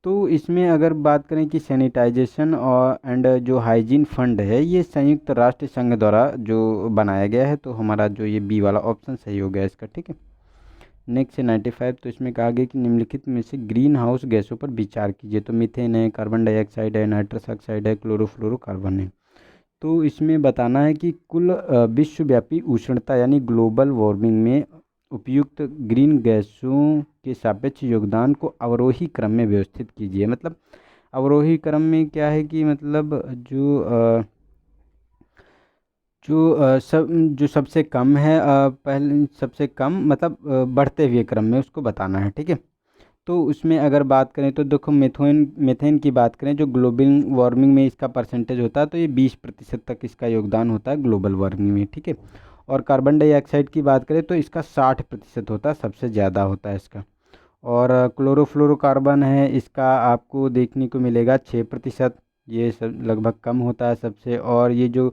तो इसमें अगर बात करें कि सैनिटाइजेशन और जो हाइजीन फंड है ये संयुक्त राष्ट्र संघ द्वारा जो बनाया गया है, तो हमारा जो ये बी वाला ऑप्शन सही हो गया इसका। ठीक है, नेक्स्ट है 95, तो इसमें कहा गया कि निम्नलिखित में से ग्रीन हाउस गैसों पर विचार कीजिए। तो मीथेन है, कार्बन डाइऑक्साइड है, नाइट्रस ऑक्साइड है, क्लोरोफ्लोरोकार्बन है। तो इसमें बताना है कि कुल विश्वव्यापी उष्णता यानी ग्लोबल वार्मिंग में उपयुक्त ग्रीन गैसों के सापेक्ष योगदान को अवरोही क्रम में व्यवस्थित कीजिए। मतलब अवरोही क्रम में क्या है कि मतलब जो सबसे कम है पहले सबसे कम मतलब बढ़ते हुए क्रम में उसको बताना है। ठीक है, तो उसमें अगर बात करें तो देखो मीथेन की बात करें जो ग्लोबल वार्मिंग में इसका परसेंटेज होता है, तो ये 20% तक इसका योगदान होता है ग्लोबल वार्मिंग में। ठीक है, और कार्बन डाइऑक्साइड की बात करें तो इसका 60% होता है, सबसे ज़्यादा होता है इसका। और क्लोरोफ्लोरोकार्बन है, इसका आपको देखने को मिलेगा 6%, ये सब लगभग कम होता है सबसे। और ये जो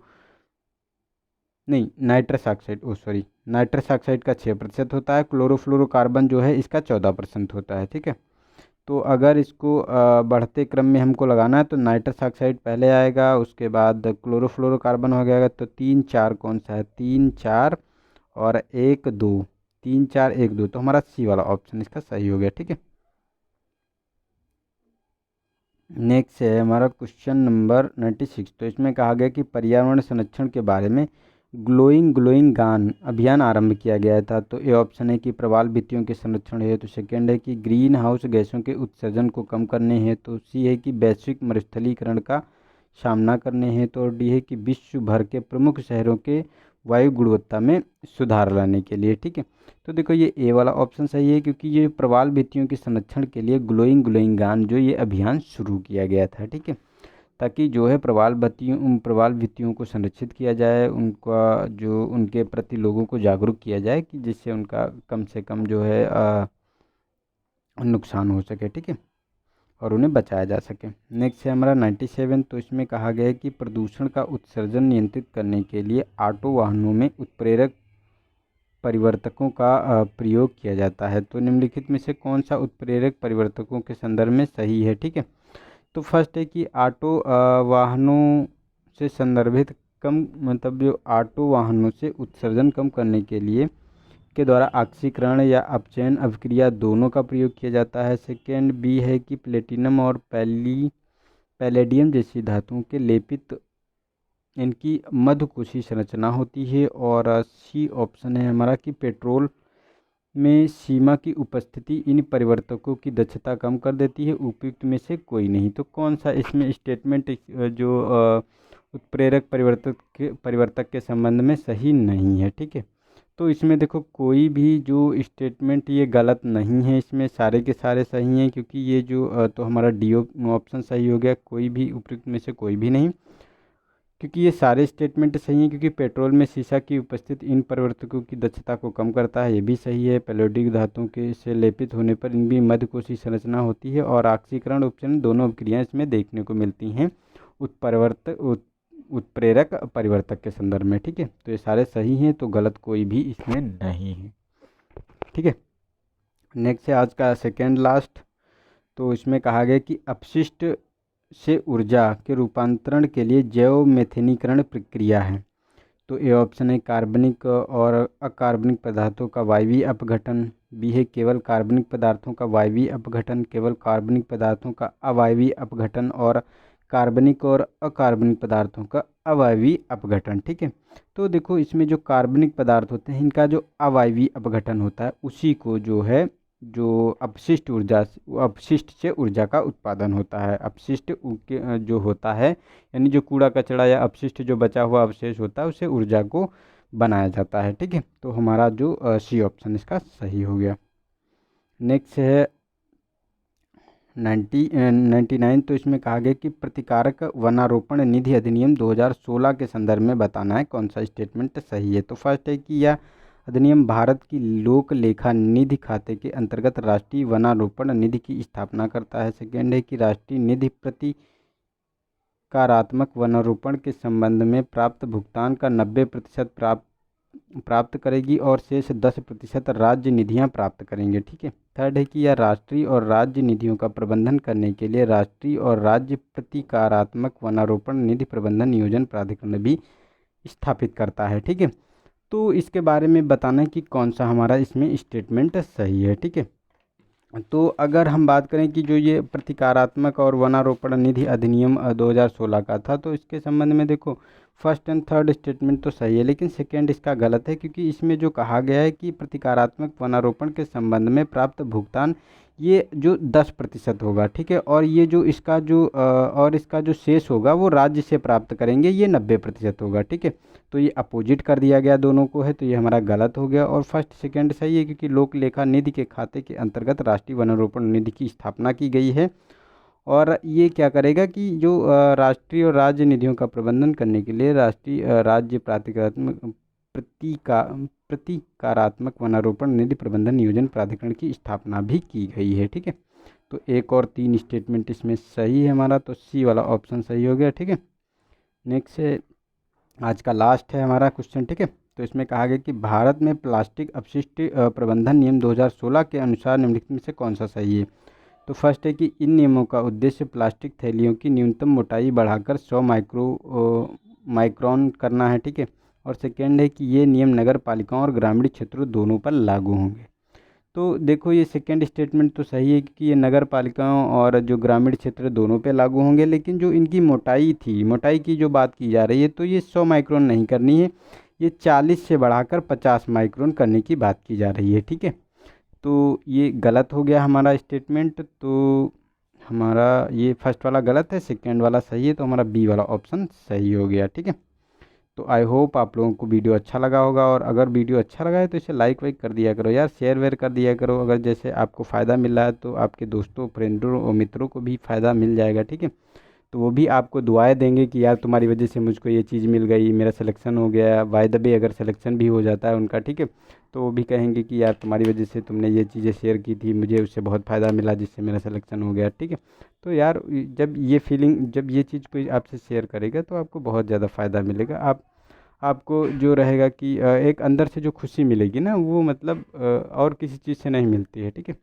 नहीं, नाइट्रस ऑक्साइड, ओ सॉरी, नाइट्रस ऑक्साइड का 6% होता है, क्लोरोफ्लोरोकार्बन जो है इसका 14% होता है। ठीक है, तो अगर इसको बढ़ते क्रम में हमको लगाना है तो नाइट्रस ऑक्साइड पहले आएगा, उसके बाद क्लोरोफ्लोरोकार्बन हो जाएगा। तो 3 4 कौन सा है, 3 4 और 1 2, 3 4 1 2, तो हमारा सी वाला ऑप्शन इसका सही हो गया। ठीक है, नेक्स्ट है हमारा क्वेश्चन नंबर 96। तो इसमें कहा गया कि पर्यावरण संरक्षण के बारे में ग्लोइंग ग्लोइंग गान अभियान आरंभ किया गया था। तो ए ऑप्शन है कि प्रवाल भित्तियों के संरक्षण है, तो सेकेंड है कि ग्रीन हाउस गैसों के उत्सर्जन को कम करने हैं, तो सी है कि वैश्विक मरुस्थलीकरण का सामना करने हैं, तो डी है कि विश्व भर के प्रमुख शहरों के वायु गुणवत्ता में सुधार लाने के लिए। ठीक है, तो देखो ये ए वाला ऑप्शन सही है, क्योंकि ये प्रवाल भित्तियों के संरक्षण के लिए ग्लोइंग ग्लोइंग गान जो ये अभियान शुरू किया गया था। ठीक है, ताकि जो है प्रवाल भित्तियों को संरक्षित किया जाए, उनका जो उनके प्रति लोगों को जागरूक किया जाए कि जिससे उनका कम से कम जो है नुकसान हो सके। ठीक है, और उन्हें बचाया जा सके। नेक्स्ट है हमारा 97। तो इसमें कहा गया है कि प्रदूषण का उत्सर्जन नियंत्रित करने के लिए ऑटो वाहनों में उत्प्रेरक परिवर्तकों का प्रयोग किया जाता है। तो निम्नलिखित में से कौन सा उत्प्रेरक परिवर्तकों के संदर्भ में सही है। ठीक है, तो फर्स्ट है कि ऑटो वाहनों से संदर्भित कम, मतलब जो ऑटो वाहनों से उत्सर्जन कम करने के लिए के द्वारा ऑक्सीकरण या अपचयन अभिक्रिया दोनों का प्रयोग किया जाता है। सेकेंड बी है कि प्लेटिनम और पैलेडियम जैसी धातुओं के लेपित इनकी मध्यकोशीय संरचना होती है। और सी ऑप्शन है हमारा कि पेट्रोल में सीमा की उपस्थिति इन परिवर्तकों की दक्षता कम कर देती है। उपयुक्त में से कोई नहीं। तो कौन सा इसमें स्टेटमेंट जो उत्प्रेरक परिवर्तक के संबंध में सही नहीं है। ठीक है, तो इसमें देखो कोई भी जो स्टेटमेंट ये गलत नहीं है, इसमें सारे के सारे सही हैं, क्योंकि ये जो तो हमारा डी ऑप्शन सही हो गया, कोई भी उपयुक्त में से कोई भी नहीं, क्योंकि ये सारे स्टेटमेंट सही हैं। क्योंकि पेट्रोल में सीसा की उपस्थिति इन परिवर्तकों की दक्षता को कम करता है, ये भी सही है। पैलोडिक धातुओं के से लेपित होने पर इनकी मध्यकोशीय संरचना होती है, और ऑक्सीकरण उपचयन दोनों अभिक्रियाएं इसमें देखने को मिलती हैं उत्प्रेरक परिवर्तक के संदर्भ में। ठीक है, तो ये सारे सही हैं, तो गलत कोई भी इसमें नहीं है। ठीक है, नेक्स्ट है आज का सेकेंड लास्ट। तो इसमें कहा गया कि अपशिष्ट से ऊर्जा के रूपांतरण के लिए जैव मेथेनीकरण प्रक्रिया है। तो ए ऑप्शन है कार्बनिक और अकार्बनिक पदार्थों का वायवीय अपघटन, बी है केवल कार्बनिक पदार्थों का वायवीय अपघटन, केवल कार्बनिक पदार्थों का अवायवीय अपघटन, और कार्बनिक और अकार्बनिक पदार्थों का अवायवीय अपघटन। ठीक है, तो देखो इसमें जो कार्बनिक पदार्थ होते हैं इनका जो अवायवीय अपघटन होता है उसी को जो है जो अपशिष्ट से ऊर्जा का उत्पादन होता है। अपशिष्ट जो होता है, यानी जो कूड़ा कचरा या अपशिष्ट जो बचा हुआ अवशेष होता है उससे ऊर्जा को बनाया जाता है। ठीक है, तो हमारा जो सी ऑप्शन इसका सही हो गया। नेक्स्ट है 99। तो इसमें कहा गया कि प्रतिकारक वनारोपण निधि अधिनियम 2016 के संदर्भ में बताना है कौन सा स्टेटमेंट सही है। तो फर्स्ट है कि यह अधिनियम भारत की लोक लेखा निधि खाते के अंतर्गत राष्ट्रीय वनारोपण निधि की स्थापना करता है। सेकेंड है कि राष्ट्रीय निधि प्रतिकारात्मक वनारोपण के संबंध में प्राप्त भुगतान का 90% प्राप्त करेगी और शेष 10% राज्य निधियां प्राप्त करेंगे। ठीक है, थर्ड है कि यह राष्ट्रीय और राज्य निधियों का प्रबंधन करने के लिए राष्ट्रीय और राज्य प्रतिकारात्मक वनारोपण निधि प्रबंधन नियोजन प्राधिकरण भी स्थापित करता है। ठीक है, तो इसके बारे में बताना है कि कौन सा हमारा इसमें स्टेटमेंट सही है। ठीक है, तो अगर हम बात करें कि जो ये प्रतिकारात्मक और वनारोपण निधि अधिनियम 2016 का था, तो इसके संबंध में देखो फर्स्ट एंड थर्ड स्टेटमेंट तो सही है, लेकिन सेकेंड इसका गलत है, क्योंकि इसमें जो कहा गया है कि प्रतिकारात्मक वनारोपण के संबंध में प्राप्त भुगतान ये जो 10% होगा। ठीक है, और ये जो इसका जो शेष होगा वो राज्य से प्राप्त करेंगे, ये 90% होगा। ठीक है, तो ये अपोजिट कर दिया गया दोनों को है, तो ये हमारा गलत हो गया। और फर्स्ट सेकेंड सही है, क्योंकि लोक लेखा निधि के खाते के अंतर्गत राष्ट्रीय वनारोपण निधि की स्थापना की गई है, और ये क्या करेगा कि जो राष्ट्रीय और राज्य निधियों का प्रबंधन करने के लिए राष्ट्रीय राज्य प्रतिकारात्मक वनारोपण निधि प्रबंधन नियोजन प्राधिकरण की स्थापना भी की गई है। ठीक है, तो 1 और 3 स्टेटमेंट इसमें सही है हमारा, तो सी वाला ऑप्शन सही हो गया। ठीक है, नेक्स्ट है आज का लास्ट है हमारा क्वेश्चन, ठीक है। तो इसमें कहा गया कि भारत में प्लास्टिक अपशिष्ट प्रबंधन नियम 2016 के अनुसार निम्नलिखित में से कौन सा सही है। तो फर्स्ट है कि इन नियमों का उद्देश्य प्लास्टिक थैलियों की न्यूनतम मोटाई बढ़ाकर 100 माइक्रोन करना है, ठीक है। और सेकेंड है कि ये नियम नगर पालिकाओं और ग्रामीण क्षेत्रों दोनों पर लागू होंगे। तो देखो ये सेकंड स्टेटमेंट तो सही है कि ये नगर पालिकाओं और जो ग्रामीण क्षेत्र दोनों पे लागू होंगे, लेकिन जो इनकी मोटाई थी, मोटाई की जो बात की जा रही है, तो ये 100 माइक्रोन नहीं करनी है, ये 40 से बढ़ाकर 50 माइक्रोन करने की बात की जा रही है, ठीक है। तो ये गलत हो गया हमारा स्टेटमेंट। तो हमारा ये फर्स्ट वाला गलत है, सेकेंड वाला सही है, तो हमारा बी वाला ऑप्शन सही हो गया, ठीक है। तो आई होप आप लोगों को वीडियो अच्छा लगा होगा, और अगर वीडियो अच्छा लगा है तो इसे लाइक वाइक कर दिया करो यार, शेयर वेयर कर दिया करो। अगर जैसे आपको फ़ायदा मिल रहा है तो आपके दोस्तों, फ्रेंडों और मित्रों को भी फ़ायदा मिल जाएगा, ठीक है। तो वो भी आपको दुआएं देंगे कि यार तुम्हारी वजह से मुझको ये चीज़ मिल गई, मेरा सिलेक्शन हो गया। बाय द वे अगर सिलेक्शन भी हो जाता है उनका, ठीक है, तो वो भी कहेंगे कि यार तुम्हारी वजह से तुमने ये चीज़ें शेयर की थी, मुझे उससे बहुत फ़ायदा मिला जिससे मेरा सिलेक्शन हो गया, ठीक है। तो यार जब ये फीलिंग, जब ये चीज़ कोई आपसे शेयर करेगा तो आपको बहुत ज़्यादा फ़ायदा मिलेगा। आपको जो रहेगा कि एक अंदर से जो खुशी मिलेगी ना, वो मतलब और किसी चीज़ से नहीं मिलती है, ठीक है।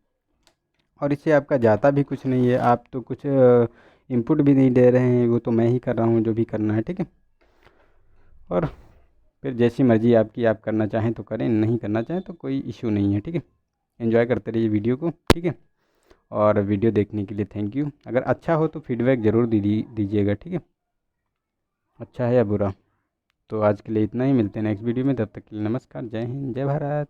और इससे आपका जाता भी कुछ नहीं है, आप तो कुछ इनपुट भी नहीं दे रहे हैं, वो तो मैं ही कर रहा हूँ जो भी करना है, ठीक है। और फिर जैसी मर्ज़ी आपकी, आप करना चाहें तो करें, नहीं करना चाहें तो कोई इशू नहीं है, ठीक है। एंजॉय करते रहिए वीडियो को, ठीक है। और वीडियो देखने के लिए थैंक यू। अगर अच्छा हो तो फीडबैक ज़रूर दीजिएगा, ठीक है, अच्छा है या बुरा। तो आज के लिए इतना ही, मिलते हैं नेक्स्ट वीडियो में, तब तक के लिए नमस्कार, जय हिंद, जय भारत।